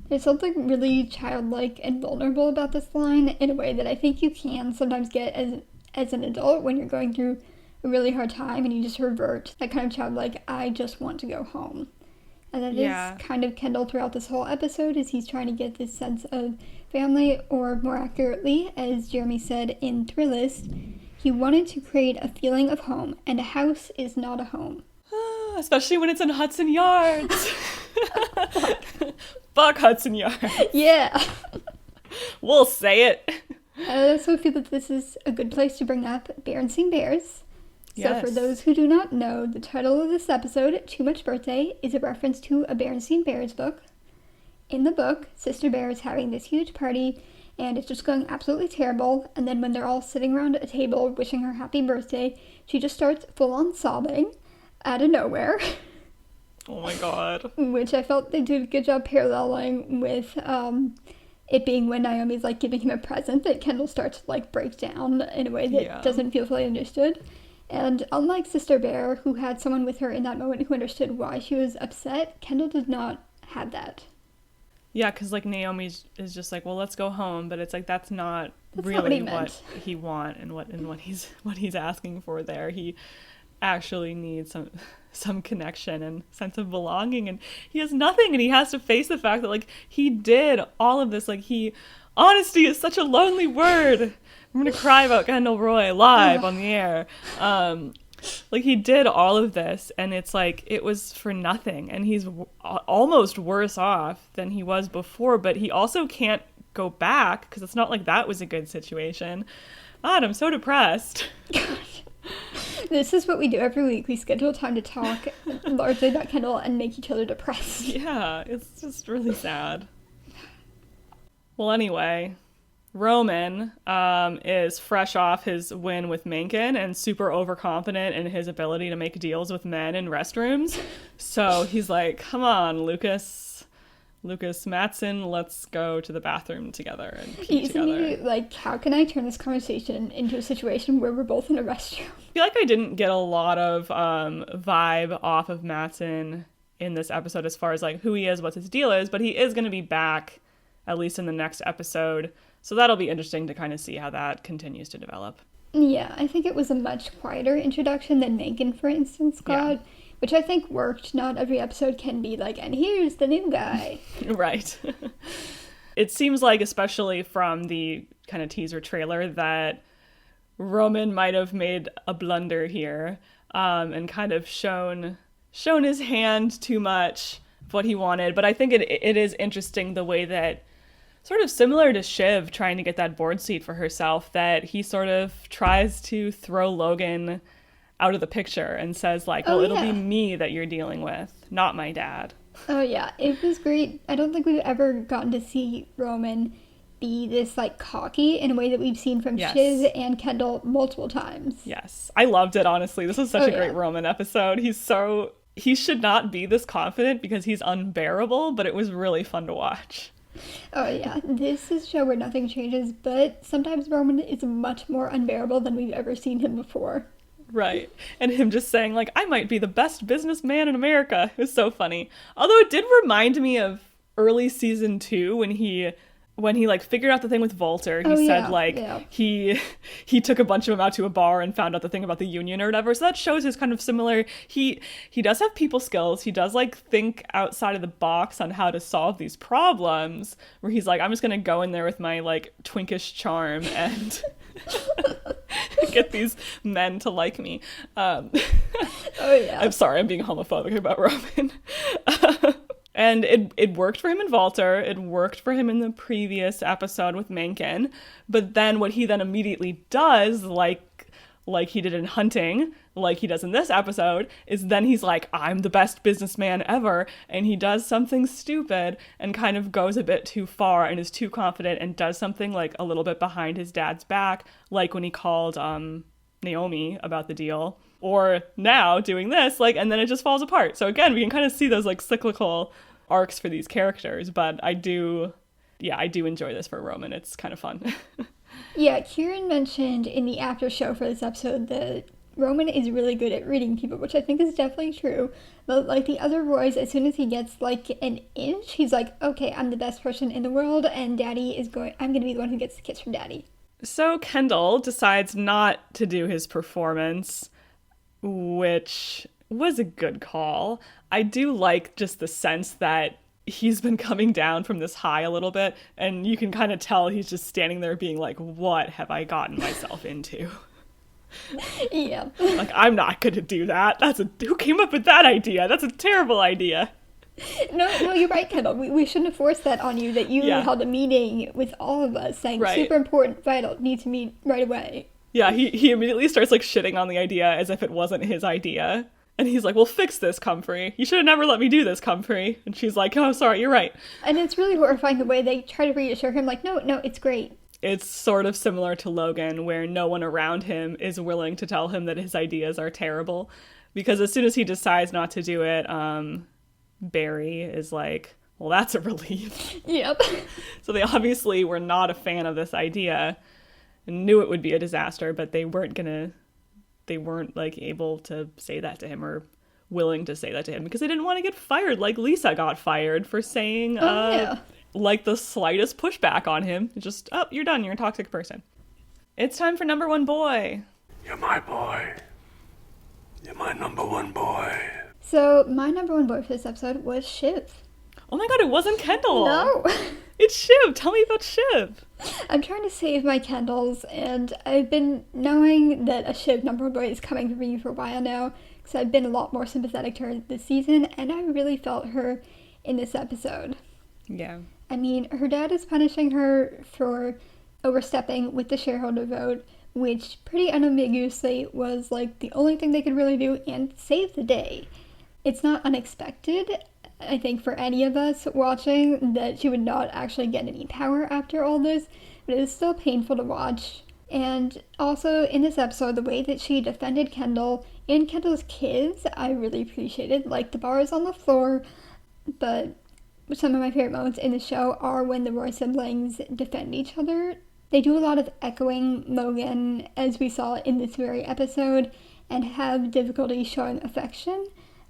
There's something really childlike and vulnerable about this line in a way that I think you can sometimes get as an adult when you're going through a really hard time and you just revert that kind of childlike, I just want to go home. And that is kind of Kendall throughout this whole episode, is he's trying to get this sense of family, or more accurately, as Jeremy said in Thrillist, he wanted to create a feeling of home, and a house is not a home. Especially when it's in Hudson Yards. Fuck Hudson Yards. Yeah. We'll say it. I also feel that this is a good place to bring up Berenstain Bears. Yes. So for those who do not know, the title of this episode, Too Much Birthday, is a reference to a Berenstain Bears book. In the book, Sister Bear is having this huge party, and it's just going absolutely terrible, and then when they're all sitting around a table wishing her happy birthday, she just starts full-on sobbing out of nowhere. Oh my god. Which I felt they did a good job paralleling with it being when Naomi's like giving him a present that Kendall starts to like break down in a way that doesn't feel fully understood. And unlike Sister Bear, who had someone with her in that moment who understood why she was upset, Kendall did not have that. Yeah, because like Naomi is just like, well, let's go home, but it's like that's not really what he wants and what he's asking for there. He actually needs some connection and sense of belonging, and he has nothing, and he has to face the fact that like he did all of this. Like honesty is such a lonely word. I'm gonna cry about Kendall Roy live on the air. Like, he did all of this, and it's like, it was for nothing, and he's almost worse off than he was before, but he also can't go back, because it's not like that was a good situation. God, I'm so depressed. This is what we do every week. We schedule time to talk largely about Kendall and make each other depressed. Yeah, it's just really sad. Well, anyway, Roman is fresh off his win with Mencken and super overconfident in his ability to make deals with men in restrooms. So he's like, come on, Lucas Matson, let's go to the bathroom together and pee together. Like, how can I turn this conversation into a situation where we're both in a restroom? I feel like I didn't get a lot of vibe off of Matson in this episode as far as like who he is, what his deal is, but he is going to be back at least in the next episode. So that'll be interesting to kind of see how that continues to develop. Yeah, I think it was a much quieter introduction than Mencken, for instance, got. Yeah. Which I think worked. Not every episode can be like, and here's the new guy. Right. It seems like, especially from the kind of teaser trailer, that Roman might have made a blunder here and kind of shown his hand too much of what he wanted. But I think it is interesting the way that, sort of similar to Shiv trying to get that board seat for herself, that he sort of tries to throw Logan out of the picture and says like, well, it'll be me that you're dealing with, not my dad. Oh yeah, it was great. I don't think we've ever gotten to see Roman be this like cocky in a way that we've seen from Shiv and Kendall multiple times. Yes, I loved it, honestly. This was such a great Roman episode. He should not be this confident because he's unbearable, but it was really fun to watch. Oh yeah, this is a show where nothing changes, but sometimes Roman is much more unbearable than we've ever seen him before. Right. And him just saying, like, I might be the best businessman in America. It was so funny. Although it did remind me of early season 2 when he like figured out the thing with Volter. He said he took a bunch of them out to a bar and found out the thing about the union or whatever. So that shows his kind of similar. He does have people skills. He does like think outside of the box on how to solve these problems, where he's like, I'm just going to go in there with my like twinkish charm and get these men to like me. I'm sorry, I'm being homophobic about Roman. And it worked for him in Volter. It worked for him in the previous episode with Mencken. But then what he then immediately does, like he did in Hunting, like he does in this episode, is then he's like, I'm the best businessman ever. And he does something stupid and kind of goes a bit too far and is too confident and does something like a little bit behind his dad's back, like when he called Naomi about the deal. Or now doing this, like, and then it just falls apart. So again, we can kind of see those like cyclical arcs for these characters, but I do enjoy this for Roman. It's kind of fun. Yeah, Kieran mentioned in the after show for this episode that Roman is really good at reading people, which I think is definitely true. But like the other Roys, as soon as he gets like an inch, he's like, okay, I'm the best person in the world, and I'm going to be the one who gets the kiss from Daddy. So Kendall decides not to do his performance, which was a good call. I do like just the sense that he's been coming down from this high a little bit, and you can kind of tell he's just standing there being like, what have I gotten myself into? Yeah. Like, I'm not gonna do that. Who came up with that idea? That's a terrible idea. No, you're right, Kendall. We shouldn't have forced that on you, that you held a meeting with all of us saying, super important, vital, need to meet right away. Yeah, he immediately starts like shitting on the idea as if it wasn't his idea. And he's like, well, fix this, Comfrey. You should have never let me do this, Comfrey. And she's like, oh, sorry, you're right. And it's really horrifying the way they try to reassure him, like, no, it's great. It's sort of similar to Logan, where no one around him is willing to tell him that his ideas are terrible. Because as soon as he decides not to do it, Barry is like, well, that's a relief. Yep. So they obviously were not a fan of this idea and knew it would be a disaster, but they weren't like able to say that to him or willing to say that to him because they didn't want to get fired like Lisa got fired for saying like the slightest pushback on him. Just, oh, you're done. You're a toxic person. It's time for number one boy. You're my boy. You're my number one boy. So my number one boy for this episode was Shiv. Oh my god, it wasn't Kendall. No. It's Shiv. Tell me about Shiv. I'm trying to save my Kendalls, and I've been knowing that a Shiv number boy is coming for me for a while now, because I've been a lot more sympathetic to her this season, and I really felt her in this episode. Yeah. I mean, her dad is punishing her for overstepping with the shareholder vote, which pretty unambiguously was like the only thing they could really do and save the day. It's not unexpected, I think, for any of us watching that she would not actually get any power after all this, but it was still painful to watch. And also in this episode, the way that she defended Kendall and Kendall's kids, I really appreciated. Like, the bar is on the floor, but some of my favorite moments in the show are when the Roy siblings defend each other. They do a lot of echoing Logan, as we saw in this very episode, and have difficulty showing affection.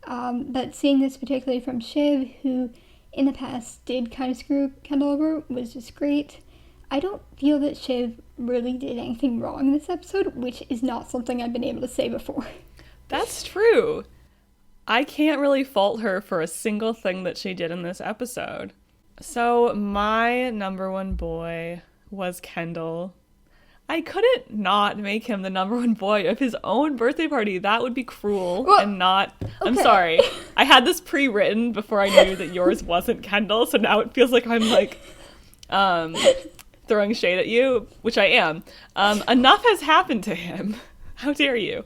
But seeing this particularly from Shiv, who in the past did kind of screw Kendall over, was just great. I don't feel that Shiv really did anything wrong in this episode, which is not something I've been able to say before. That's true. I can't really fault her for a single thing that she did in this episode. So my number one boy was Kendall. I couldn't not make him the number one boy of his own birthday party. That would be cruel and not... Okay. I'm sorry. I had this pre-written before I knew that yours wasn't Kendall, so now it feels like I'm like throwing shade at you, which I am. Enough has happened to him. How dare you?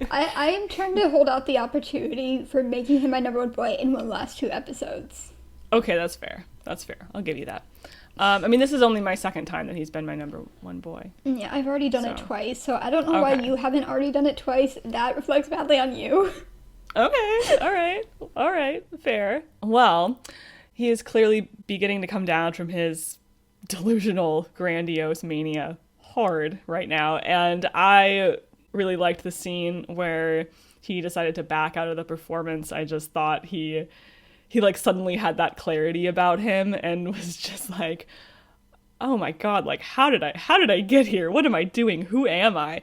I am trying to hold out the opportunity for making him my number one boy in one of the last 2 episodes. Okay, that's fair. That's fair. I'll give you that. I mean, this is only my second time that he's been my number one boy. Yeah, I've already done it twice, so I don't know why you haven't already done it twice. That reflects badly on you. Okay, all right, fair. Well, he is clearly beginning to come down from his delusional, grandiose mania hard right now, and I really liked the scene where he decided to back out of the performance. I just thought he like suddenly had that clarity about him and was just like, oh my god, like how did I get here? What am I doing? Who am I?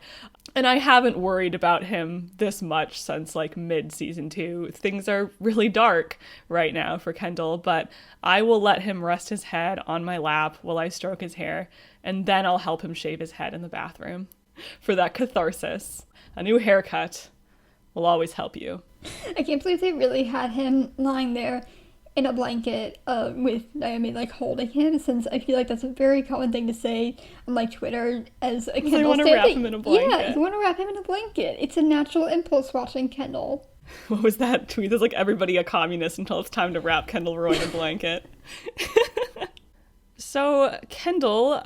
And I haven't worried about him this much since like mid season 2. Things are really dark right now for Kendall, but I will let him rest his head on my lap while I stroke his hair, and then I'll help him shave his head in the bathroom for that catharsis. A new haircut will always help you. I can't believe they really had him lying there in a blanket with Naomi like holding him, since I feel like that's a very common thing to say on like Twitter as a Kendall fan. You want to wrap him in a blanket. Yeah, you want to wrap him in a blanket. It's a natural impulse watching Kendall. What was that tweet? There's like everybody a communist until it's time to wrap Kendall Roy in a blanket. So Kendall,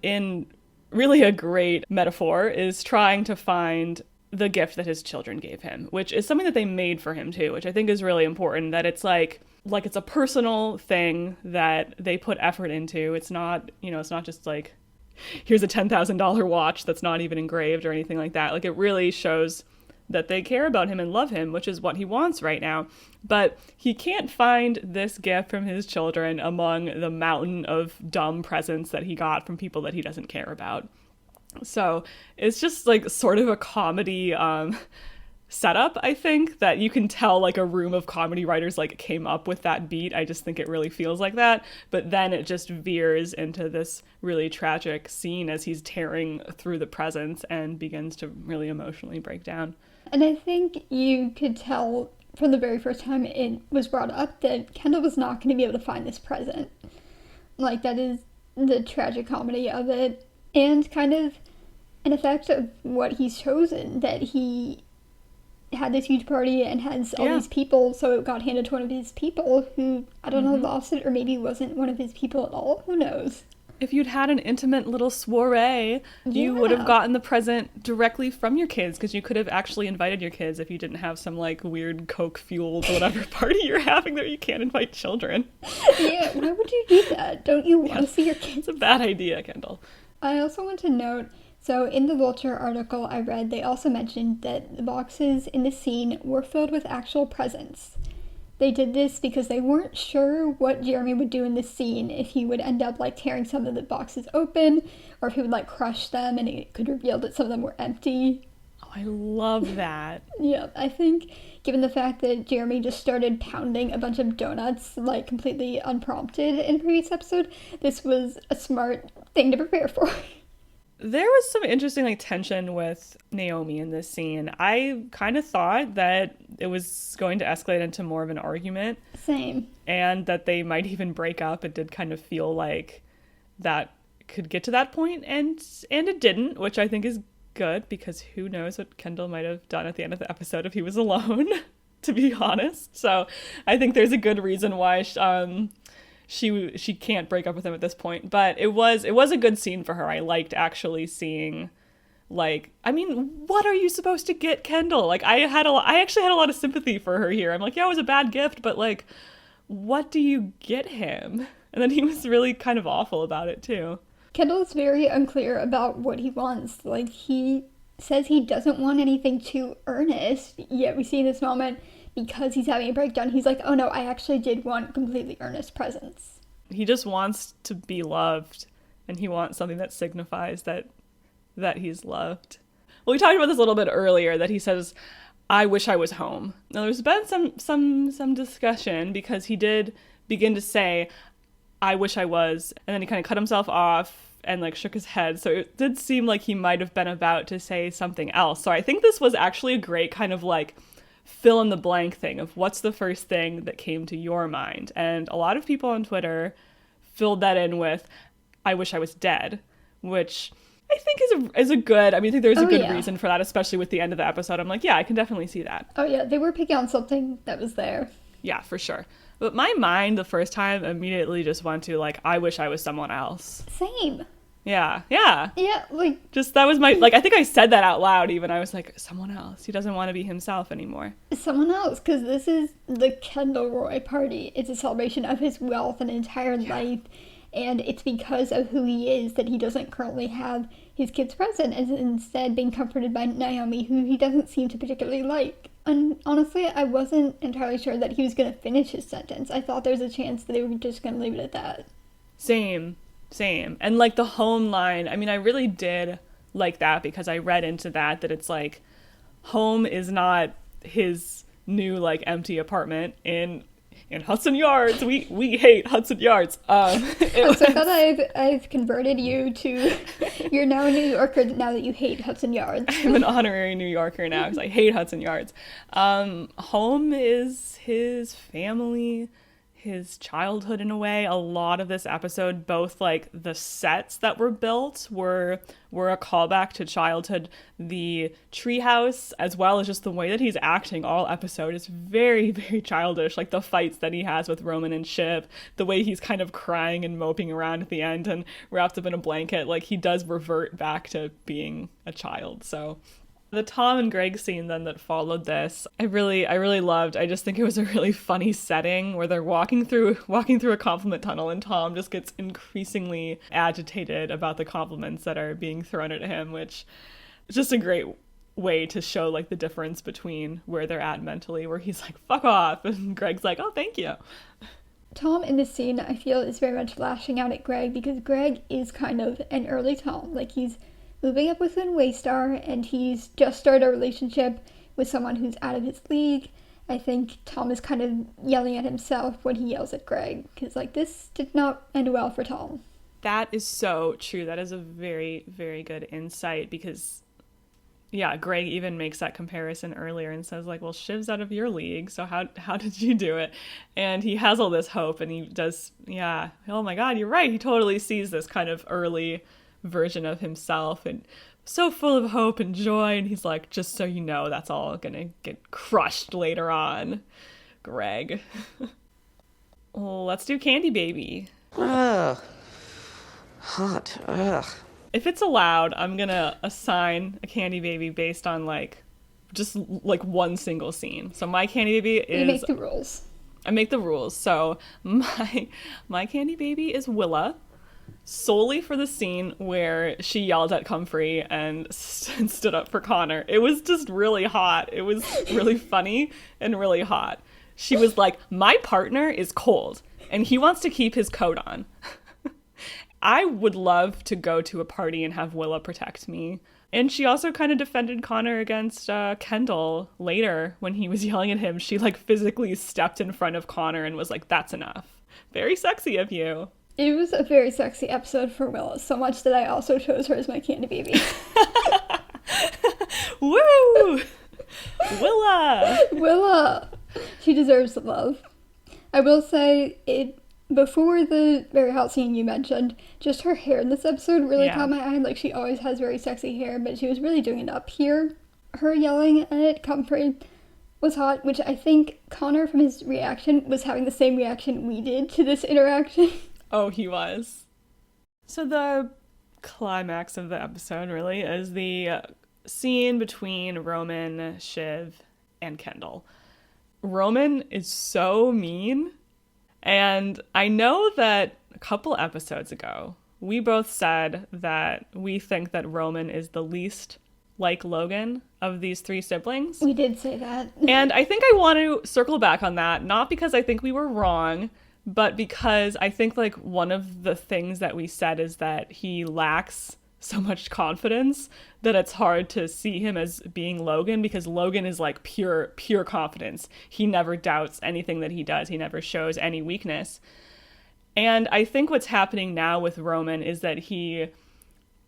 in really a great metaphor, is trying to find the gift that his children gave him, which is something that they made for him too, which I think is really important, that it's like it's a personal thing that they put effort into. It's not, it's not just like, here's a $10,000 watch that's not even engraved or anything like that. Like, it really shows that they care about him and love him, which is what he wants right now. But he can't find this gift from his children among the mountain of dumb presents that he got from people that he doesn't care about. So it's just like sort of a comedy setup, I think, that you can tell like a room of comedy writers like came up with that beat. I just think it really feels like that. But then it just veers into this really tragic scene as he's tearing through the presents and begins to really emotionally break down. And I think you could tell from the very first time it was brought up that Kendall was not going to be able to find this present. Like, that is the tragic comedy of it. And kind of an effect of what he's chosen, that he had this huge party and has all these people, so it got handed to one of his people who, I don't know, lost it, or maybe wasn't one of his people at all. Who knows? If you'd had an intimate little soiree, you would have gotten the present directly from your kids, because you could have actually invited your kids if you didn't have some like weird coke-fueled whatever party you're having that you can't invite children. Yeah, why would you do that? Don't you want to see your kids? It's a bad idea, Kendall. I also want to note, so in the Vulture article I read, they also mentioned that the boxes in the scene were filled with actual presents. They did this because they weren't sure what Jeremy would do in this scene, if he would end up like tearing some of the boxes open, or if he would like crush them and it could reveal that some of them were empty. Oh, I love that. Yeah, I think given the fact that Jeremy just started pounding a bunch of donuts, like, completely unprompted in the previous episode, this was a smart thing to prepare for. There was some interesting, like, tension with Naomi in this scene. I kind of thought that it was going to escalate into more of an argument. Same. And that they might even break up. It did kind of feel like that could get to that point, and it didn't, which I think is good, because who knows what Kendall might have done at the end of the episode if he was alone, to be honest. So I think there's a good reason why she can't break up with him at this point. But it was a good scene for her. I liked actually seeing, like, I mean, what are you supposed to get Kendall? Like, I actually had a lot of sympathy for her here. I'm like, yeah, it was a bad gift, but, like, what do you get him? And then he was really kind of awful about it too. Kendall is very unclear about what he wants. Like, he says he doesn't want anything too earnest, yet we see in this moment, because he's having a breakdown, he's like, oh no, I actually did want completely earnest presence. He just wants to be loved, and he wants something that signifies that he's loved. Well, we talked about this a little bit earlier, that he says, I wish I was home. Now, there's been some discussion, because he did begin to say, I wish I was, and then he kind of cut himself off and, like, shook his head. So it did seem like he might have been about to say something else. So I think this was actually a great kind of, like, fill in the blank thing of what's the first thing that came to your mind. And a lot of people on Twitter filled that in with, I wish I was dead, which I think is a good, I mean, I think there's a good reason for that, especially with the end of the episode. I'm like, yeah, I can definitely see that. Oh yeah, they were picking on something that was there. Yeah, for sure. But my mind the first time immediately just went to, like, I wish I was someone else. Same. Yeah. Yeah, like... Just, that was my, like, I think I said that out loud even. I was like, someone else. He doesn't want to be himself anymore. Someone else, because this is the Kendall Roy party. It's a celebration of his wealth and entire life, and it's because of who he is that he doesn't currently have his kids present, and instead being comforted by Naomi, who he doesn't seem to particularly like. And honestly, I wasn't entirely sure that he was going to finish his sentence. I thought there was a chance that they were just going to leave it at that. Same. And, like, the home line, I mean, I really did like that, because I read into that it's like, home is not his new, like, empty apartment in Hudson Yards. We hate Hudson Yards. So I thought I've converted you to, you're now a New Yorker now that you hate Hudson Yards. I'm an honorary New Yorker now because I hate Hudson Yards. Home is his family, his childhood in a way. A lot of this episode, both, like, the sets that were built were a callback to childhood. The treehouse, as well as just the way that he's acting all episode, is very, very childish. Like, the fights that he has with Roman and Shiv, the way he's kind of crying and moping around at the end and wrapped up in a blanket, like, he does revert back to being a child. So the Tom and Greg scene then that followed this, I really loved. I just think it was a really funny setting where they're walking through a compliment tunnel, and Tom just gets increasingly agitated about the compliments that are being thrown at him, which is just a great way to show, like, the difference between where they're at mentally, where he's like, fuck off, and Greg's like, oh, thank you. Tom in this scene, I feel, is very much lashing out at Greg, because Greg is kind of an early Tom. Like, he's moving up within Waystar, and he's just started a relationship with someone who's out of his league. I think Tom is kind of yelling at himself when he yells at Greg, because, like, this did not end well for Tom. That is so true. That is a very, very good insight, because, yeah, Greg even makes that comparison earlier and says, like, well, Shiv's out of your league, so how did you do it? And he has all this hope, and he does, yeah, oh my God, you're right. He totally sees this kind of early version of himself and so full of hope and joy, and he's like, just so you know, that's all gonna get crushed later on, Greg. Well, let's do Candy Baby. Ugh. Hot. Ugh. If it's allowed, I'm gonna assign a Candy Baby based on, like, just, like, one single scene. So my Candy Baby is... You make the rules. I make the rules. So my Candy Baby is Willa, solely for the scene where she yelled at Comfrey and stood up for Connor. It was just really hot. It was really funny and really hot. She was like, my partner is cold and he wants to keep his coat on. I would love to go to a party and have Willa protect me And she also kind of defended Connor against Kendall later when he was yelling at him. She like physically stepped in front of Connor and was like, that's enough. Very sexy of you. It was a very sexy episode for Willa, so much that I also chose her as my candy baby. Woo! Willa! She deserves the love. I will say, before the very hot scene you mentioned, just her hair in this episode really caught my eye. Like, she always has very sexy hair, but she was really doing it up here. Her yelling at Comfrey was hot, which I think Connor, from his reaction, was having the same reaction we did to this interaction. Oh, he was. So the climax of the episode, really, is the scene between Roman, Shiv, and Kendall. Roman is so mean. And I know that a couple episodes ago, we both said that we think that Roman is the least like Logan of these three siblings. We did say that. And I think I want to circle back on that, not because I think we were wrong, but because I think like one of the things that we said is that he lacks so much confidence that it's hard to see him as being Logan, because Logan is like pure confidence. He never doubts anything that he does. He never shows any weakness. And I think what's happening now with Roman is that he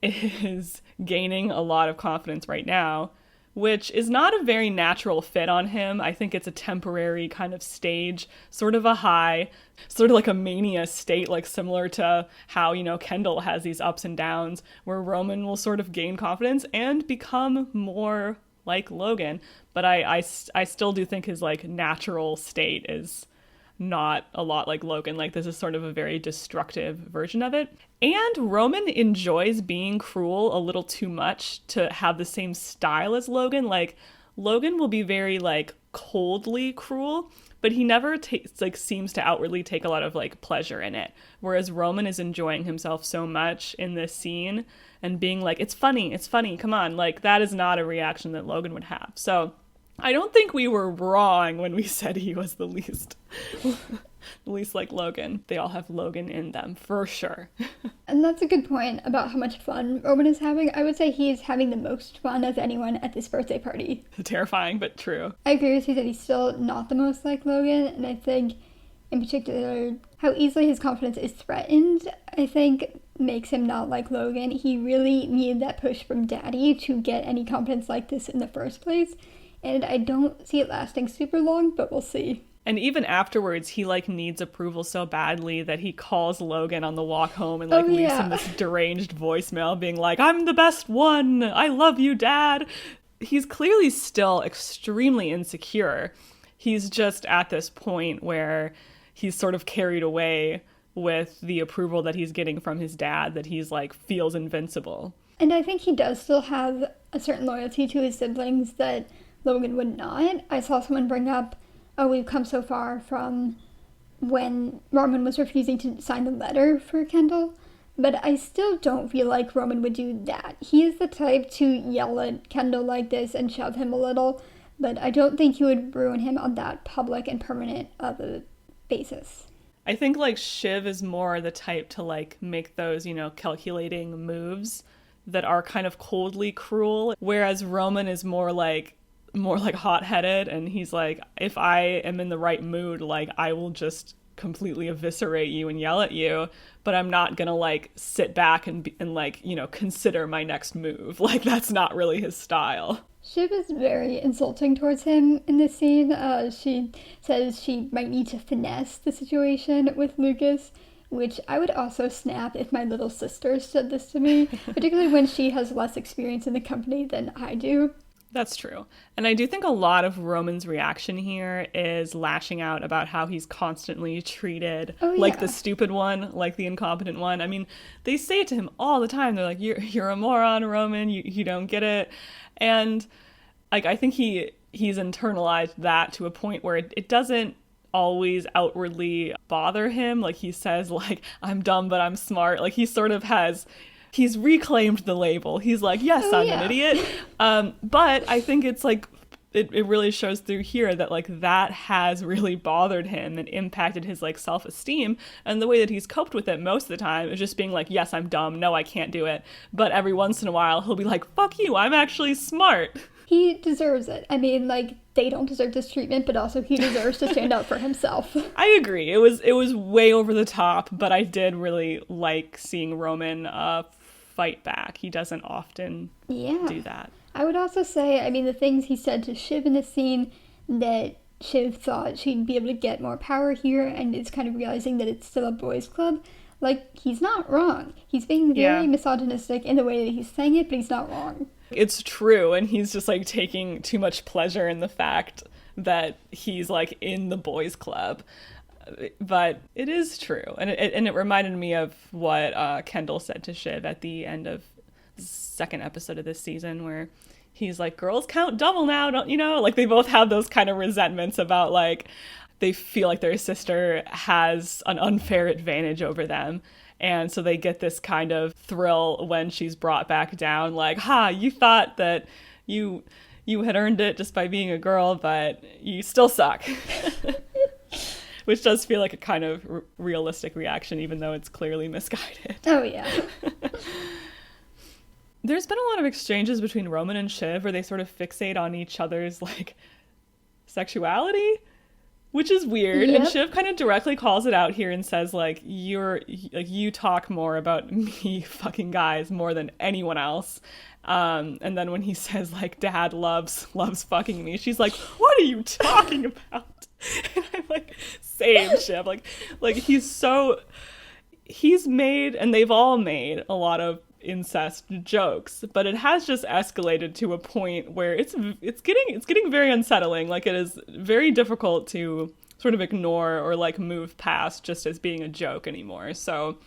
is gaining a lot of confidence right now, which is not a very natural fit on him. I think it's a temporary kind of stage, sort of a high, sort of like a mania state, like similar to how, you know, Kendall has these ups and downs, where Roman will sort of gain confidence and become more like Logan. But I still do think his like natural state is not a lot like Logan. Like, this is sort of a very destructive version of it. And Roman enjoys being cruel a little too much to have the same style as Logan. Like, Logan will be very like coldly cruel, but he never seems to outwardly take a lot of like pleasure in it. Whereas Roman is enjoying himself so much in this scene and being like, it's funny, come on. Like, that is not a reaction that Logan would have. So I don't think we were wrong when we said he was the least like Logan. They all have Logan in them, for sure. And that's a good point about how much fun Roman is having. I would say he's having the most fun of anyone at this birthday party. Terrifying, but true. I agree with you that he's still not the most like Logan, and I think, in particular, how easily his confidence is threatened, I think, makes him not like Logan. He really needed that push from Daddy to get any confidence like this in the first place. And I don't see it lasting super long, but we'll see. And even afterwards, he like needs approval so badly that he calls Logan on the walk home and like leaves him this deranged voicemail being like, I'm the best one. I love you, Dad. He's clearly still extremely insecure. He's just at this point where he's sort of carried away with the approval that he's getting from his dad, that he's like feels invincible. And I think he does still have a certain loyalty to his siblings that Logan would not. I saw someone bring up, oh, we've come so far from when Roman was refusing to sign the letter for Kendall, but I still don't feel like Roman would do that. He is the type to yell at Kendall like this and shove him a little, but I don't think he would ruin him on that public and permanent of a basis. I think like Shiv is more the type to like make those, you know, calculating moves that are kind of coldly cruel, whereas Roman is more like hot-headed, and he's like, if I am in the right mood, like I will just completely eviscerate you and yell at you, but I'm not gonna like sit back and like, you know, consider my next move. Like, that's not really his style. Shiv is very insulting towards him in this scene. She says she might need to finesse the situation with Lucas, which I would also snap if my little sister said this to me, particularly when she has less experience in the company than I do. That's true. And I do think a lot of Roman's reaction here is lashing out about how he's constantly treated like the stupid one, like the incompetent one. I mean, they say it to him all the time. They're like, you're a moron, Roman. You don't get it. And like, I think he's internalized that to a point where it doesn't always outwardly bother him. Like, he says, like, I'm dumb, but I'm smart. Like, he sort of he's reclaimed the label. He's like, yes, I'm an idiot. But I think it's it really shows through here that like that has really bothered him and impacted his like self-esteem, and the way that he's coped with it most of the time is just being like, yes, I'm dumb, no, I can't do it, but every once in a while he'll be like, fuck you, I'm actually smart. He deserves it. I mean, like, they don't deserve this treatment, but also he deserves to stand up for himself. I agree. It was way over the top, but I did really like seeing Roman fight back. He doesn't often do that. I would also say, I mean, the things he said to Shiv in the scene, that Shiv thought she'd be able to get more power here, and is kind of realizing that it's still a boys' club. Like, he's not wrong. He's being very misogynistic in the way that he's saying it, but he's not wrong. It's true, and he's just like taking too much pleasure in the fact that he's like in the boys' club. But it is true, and it reminded me of what Kendall said to Shiv at the end of the second episode of this season, where he's like, girls count double now, don't you know? Like, they both have those kind of resentments about like they feel like their sister has an unfair advantage over them. And so they get this kind of thrill when she's brought back down, like, ha, you thought that you had earned it just by being a girl, but you still suck. Which does feel like a kind of realistic reaction, even though it's clearly misguided. Oh, yeah. There's been a lot of exchanges between Roman and Shiv where they sort of fixate on each other's, like, sexuality, which is weird. Yep. And Shiv kind of directly calls it out here and says, like, you talk more about me fucking guys more than anyone else. And then when he says, like, dad loves fucking me, she's like, what are you talking about? And I'm like, same Shiv. Like he's made, and they've all made a lot of incest jokes, but it has just escalated to a point where it's getting very unsettling. Like, it is very difficult to sort of ignore or like move past just as being a joke anymore. So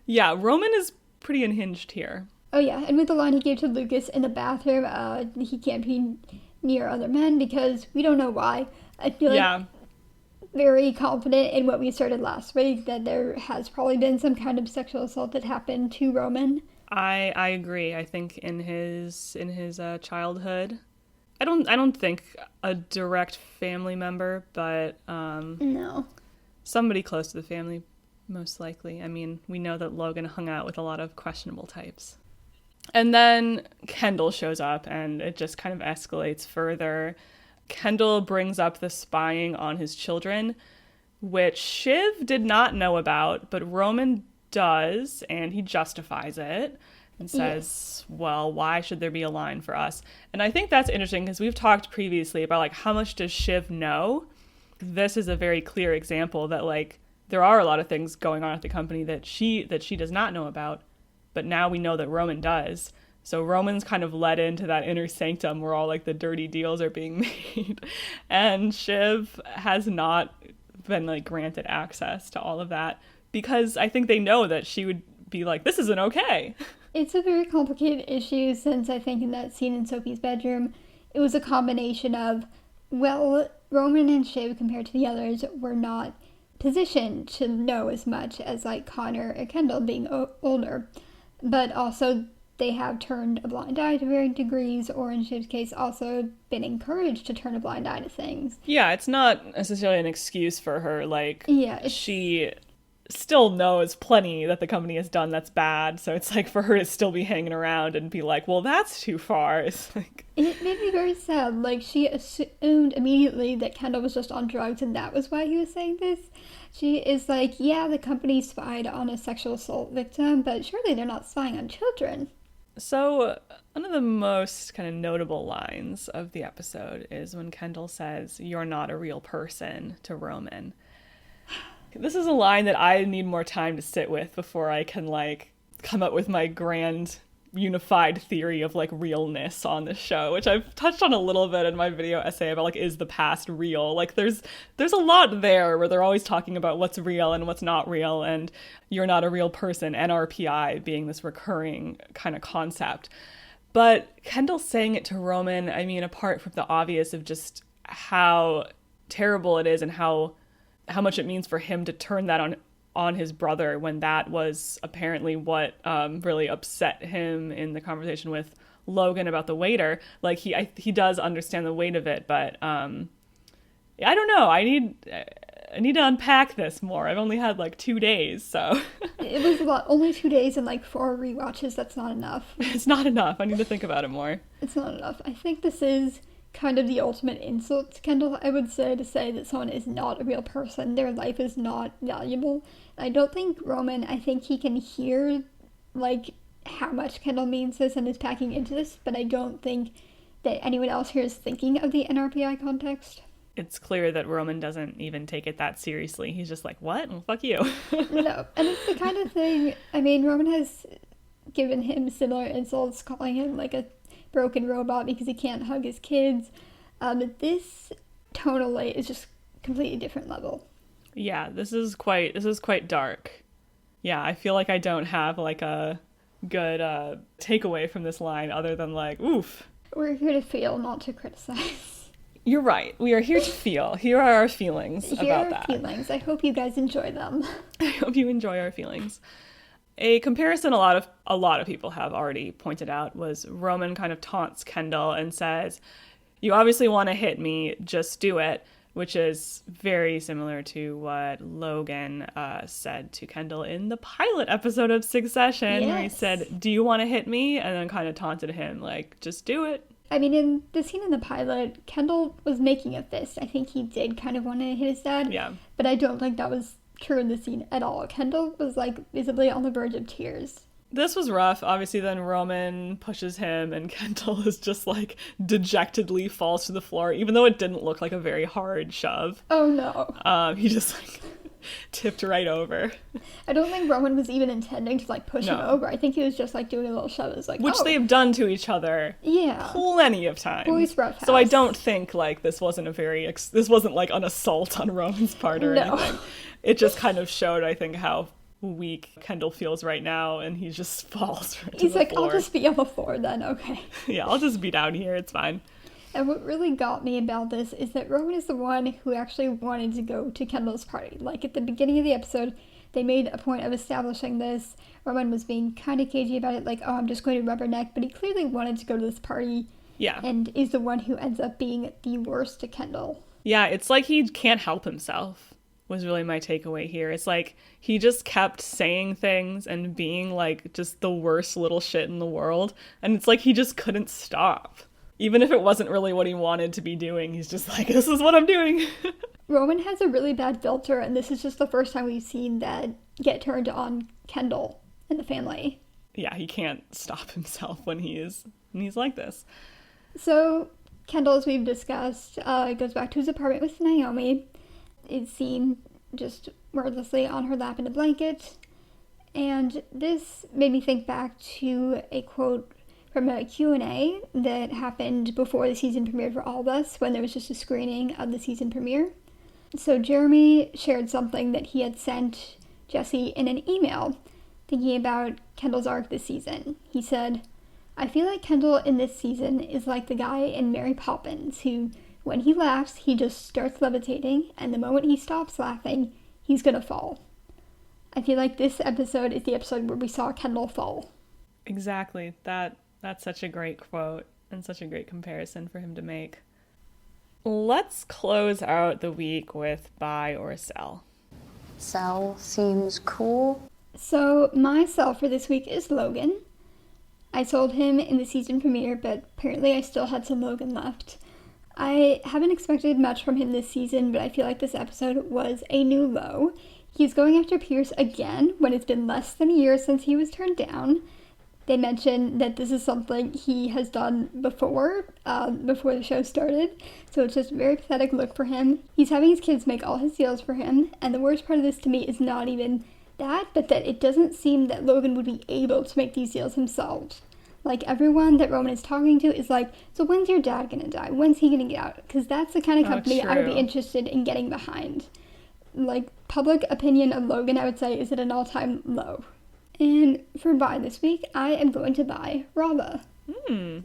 yeah, Roman is pretty unhinged here. Oh yeah, and with the line he gave to Lucas in the bathroom, he can't be near other men because we don't know why. I feel like very confident in what we started last week, that there has probably been some kind of sexual assault that happened to Roman. I agree. I think in his childhood, I don't think a direct family member, but no, somebody close to the family, most likely. I mean, we know that Logan hung out with a lot of questionable types. And then Kendall shows up, and it just kind of escalates further. Kendall brings up the spying on his children, which Shiv did not know about, but Roman does, and he justifies it and says, well, why should there be a line for us? And I think that's interesting because we've talked previously about, like, how much does Shiv know? This is a very clear example that, like, there are a lot of things going on at the company that she does not know about, but now we know that Roman does. So Roman's kind of led into that inner sanctum where all like the dirty deals are being made. And Shiv has not been like granted access to all of that because I think they know that she would be like, this isn't okay. It's a very complicated issue, since I think in that scene in Sophie's bedroom, it was a combination of, well, Roman and Shiv compared to the others were not positioned to know as much as like Connor and Kendall being older, but also they have turned a blind eye to varying degrees, or in Shiv's case, also been encouraged to turn a blind eye to things. Yeah, it's not necessarily an excuse for her. Like, she still knows plenty that the company has done that's bad, so it's like for her to still be hanging around and be like, well, that's too far. It's like... It made me very sad. Like, she assumed immediately that Kendall was just on drugs and that was why he was saying this. She is like, yeah, the company spied on a sexual assault victim, but surely they're not spying on children. So one of the most kind of notable lines of the episode is when Kendall says, "You're not a real person," to Roman. This is a line that I need more time to sit with before I can like come up with my grand unified theory of like realness on this show, which I've touched on a little bit in my video essay about like, is the past real? Like there's a lot there where they're always talking about what's real and what's not real, and you're not a real person, NRPI being this recurring kind of concept. But Kendall saying it to Roman, I mean, apart from the obvious of just how terrible it is and how much it means for him to turn that on his brother when that was apparently what really upset him in the conversation with Logan about the waiter. Like he does understand the weight of it, but I don't know. I need to unpack this more. I've only had like 2 days, so It was a lot. Only 2 days and like 4 rewatches. That's not enough. it's not enough. I need to think about it more. It's not enough. I think this is kind of the ultimate insult to Kendall, I would say, to say that someone is not a real person. Their life is not valuable. I don't think Roman, I think he can hear like how much Kendall means this and is packing into this, but I don't think that anyone else here is thinking of the NRPI context. It's clear that Roman doesn't even take it that seriously. He's just like, what? Well, fuck you. No, and it's the kind of thing, I mean, Roman has given him similar insults, calling him like a broken robot because he can't hug his kids. But this tonally is just completely different level. Yeah, this is quite dark. Yeah, I feel like I don't have like a good takeaway from this line other than like, oof. We're here to feel, not to criticize. You're right. We are here to feel. Here are our feelings Here about are that. feelings. I hope you guys enjoy them. I hope you enjoy our feelings. A comparison a lot of people have already pointed out was Roman kind of taunts Kendall and says, "You obviously want to hit me, just do it," which is very similar to what Logan said to Kendall in the pilot episode of Succession, where he Yes. said, "Do you want to hit me?" and then kind of taunted him like, "Just do it." I mean, in the scene in the pilot, Kendall was making a fist. I think he did kind of want to hit his dad. Yeah. But I don't think that was true in the scene at all. Kendall was like visibly on the verge of tears. This was rough. Obviously, then Roman pushes him, and Kendall is just like dejectedly falls to the floor, even though it didn't look like a very hard shove. Oh no. He just like tipped right over, I don't think Roman was even intending to like push him No. over. I think he was just like doing a little shove. It was like, which oh, they've done to each other yeah. plenty of times. Boys roughhouse. So I don't think like this wasn't like an assault on Roman's part or No. anything. It just kind of showed, I think, how weak Kendall feels right now, and he just falls right to He's the like, floor. I'll just be on the floor then, okay. Yeah, I'll just be down here. It's fine. And what really got me about this is that Roman is the one who actually wanted to go to Kendall's party. Like at the beginning of the episode, they made a point of establishing this. Roman was being kind of cagey about it, like, oh, I'm just going to rubberneck, but he clearly wanted to go to this party. Yeah. And is the one who ends up being the worst to Kendall. Yeah, it's like he can't help himself, was really my takeaway here. It's like he just kept saying things and being like just the worst little shit in the world. And it's like he just couldn't stop. Even if it wasn't really what he wanted to be doing, he's just like, this is what I'm doing. Roman has a really bad filter, and this is just the first time we've seen that get turned on Kendall and the family. Yeah, he can't stop himself when he's like this. So Kendall, as we've discussed, goes back to his apartment with Naomi. Is seen just wordlessly on her lap in a blanket. And this made me think back to a quote from a Q&A that happened before the season premiered for all of us, when there was just a screening of the season premiere. So Jeremy shared something that he had sent Jesse in an email, thinking about Kendall's arc this season. He said, "I feel like Kendall in this season is like the guy in Mary Poppins who, when he laughs, he just starts levitating, and the moment he stops laughing, he's gonna fall. I feel like this episode is the episode where we saw Kendall fall." Exactly. That's such a great quote and such a great comparison for him to make. Let's close out the week with buy or sell. Sell seems cool. So my sell for this week is Logan. I sold him in the season premiere, but apparently I still had some Logan left. I haven't expected much from him this season, but I feel like this episode was a new low. He's going after Pierce again when it's been less than a year since he was turned down. They mention that this is something he has done before the show started, so it's just a very pathetic look for him. He's having his kids make all his deals for him, and the worst part of this to me is not even that, but that it doesn't seem that Logan would be able to make these deals himself. Like, everyone that Roman is talking to is like, so when's your dad gonna die? When's he gonna get out? Because that's the kind of company I would be true. interested in getting behind. Like, public opinion of Logan, I would say, is at an all-time low. And for buy this week, I am going to buy Rava.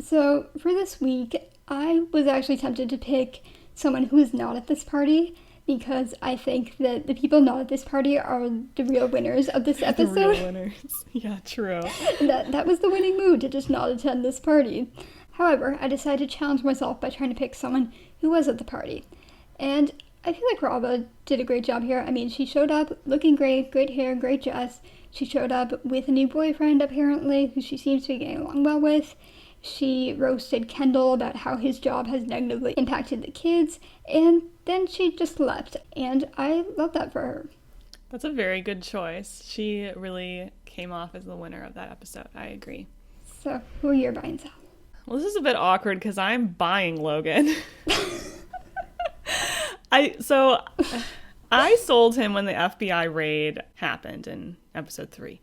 So for this week, I was actually tempted to pick someone who is not at this party, because I think that the people not at this party are the real winners of this episode. The real winners. Yeah, true. That was the winning move, to just not attend this party. However, I decided to challenge myself by trying to pick someone who was at the party. And I feel like Raba did a great job here. I mean, she showed up looking great, great hair, great dress. She showed up with a new boyfriend, apparently, who she seems to be getting along well with. She roasted Kendall about how his job has negatively impacted the kids, and then she just left. And I love that for her. That's a very good choice. She really came off as the winner of that episode. I agree. So, who are your buying, Sal? Well, this is a bit awkward because I'm buying Logan. I sold him when the FBI raid happened in episode 3.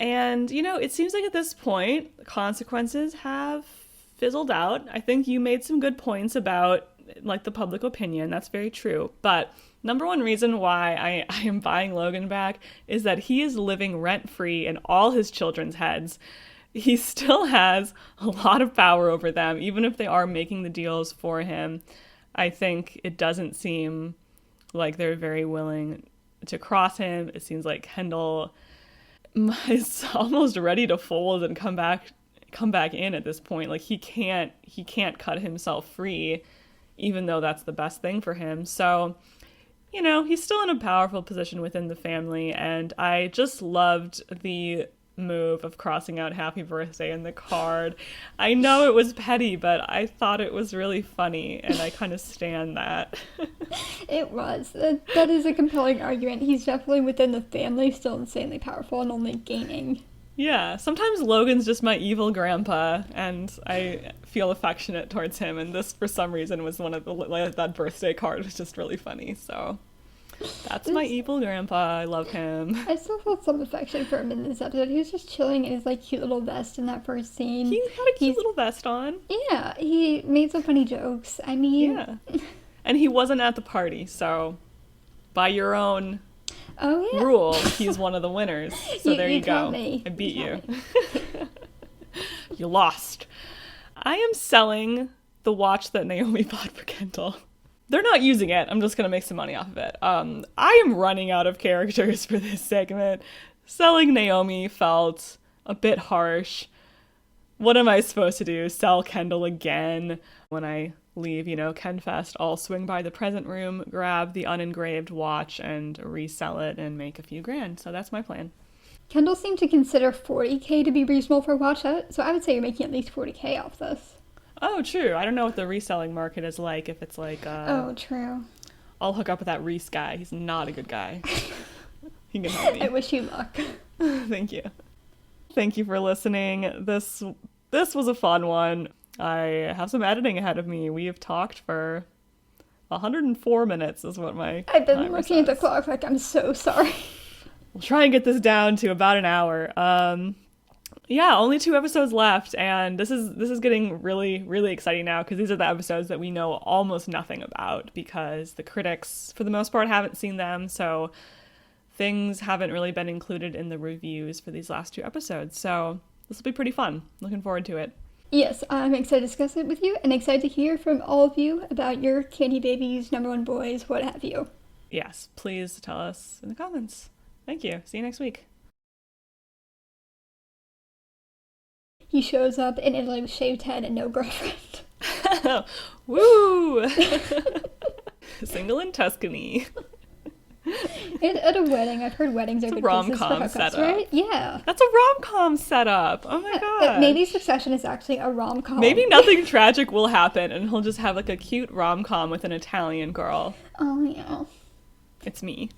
And, it seems like at this point, the consequences have fizzled out. I think you made some good points about, the public opinion. That's very true. But number one reason why I am buying Logan back is that he is living rent-free in all his children's heads. He still has a lot of power over them, even if they are making the deals for him. I think it doesn't seem like they're very willing to cross him. It seems like Kendall is almost ready to fold and come back in at this point. Like he can't cut himself free, even though that's the best thing for him. So, he's still in a powerful position within the family, and I just loved the move of crossing out happy birthday in the card. I know it was petty, but I thought it was really funny, and I kind of stand that. It was. That is a compelling argument. He's definitely within the family, still insanely powerful and only gaining. Yeah, sometimes Logan's just my evil grandpa, and I feel affectionate towards him, and this, for some reason, was one of the, that birthday card was just really funny, so... That's my evil grandpa. I love him. I still felt some affection for him in this episode. He was just chilling in his cute little vest in that first scene. He had a cute little vest on. Yeah, he made some funny jokes. I mean... Yeah. And he wasn't at the party, so by your own rule, he's one of the winners. So there you go. Me. I beat you. You lost. I am selling the watch that Naomi bought for Kendall. They're not using it. I'm just going to make some money off of it. I am running out of characters for this segment. Selling Naomi felt a bit harsh. What am I supposed to do? Sell Kendall again? When I leave, KenFest, I'll swing by the present room, grab the unengraved watch, and resell it and make a few grand. So that's my plan. Kendall seemed to consider $40K to be reasonable for a watch, so I would say you're making at least $40K off this. Oh, true. I don't know what the reselling market is like, if it's like... oh, true. I'll hook up with that Reese guy. He's not a good guy. He can help me. I wish you luck. Thank you. Thank you for listening. This was a fun one. I have some editing ahead of me. We have talked for 104 minutes is what my I've been looking at the clock I'm so sorry. We'll try and get this down to about an hour. Yeah, only 2 episodes left, and this is getting really, really exciting now, because these are the episodes that we know almost nothing about, because the critics, for the most part, haven't seen them, so things haven't really been included in the reviews for these last 2 episodes, so this will be pretty fun. Looking forward to it. Yes, I'm excited to discuss it with you, and excited to hear from all of you about your Candy Babies, number 1 boys, what have you. Yes, please tell us in the comments. Thank you. See you next week. He shows up in Italy with shaved head and no girlfriend. Woo! Single in Tuscany. At a wedding. I've heard weddings are good places for hookups, setup. right? Yeah. That's a rom-com setup. Oh my god. Maybe Succession is actually a rom-com. Maybe nothing tragic will happen, and he'll just have a cute rom-com with an Italian girl. Oh, yeah. It's me.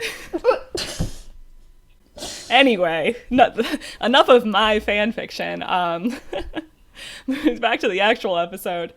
Anyway, enough of my fan fiction. Back to the actual episode.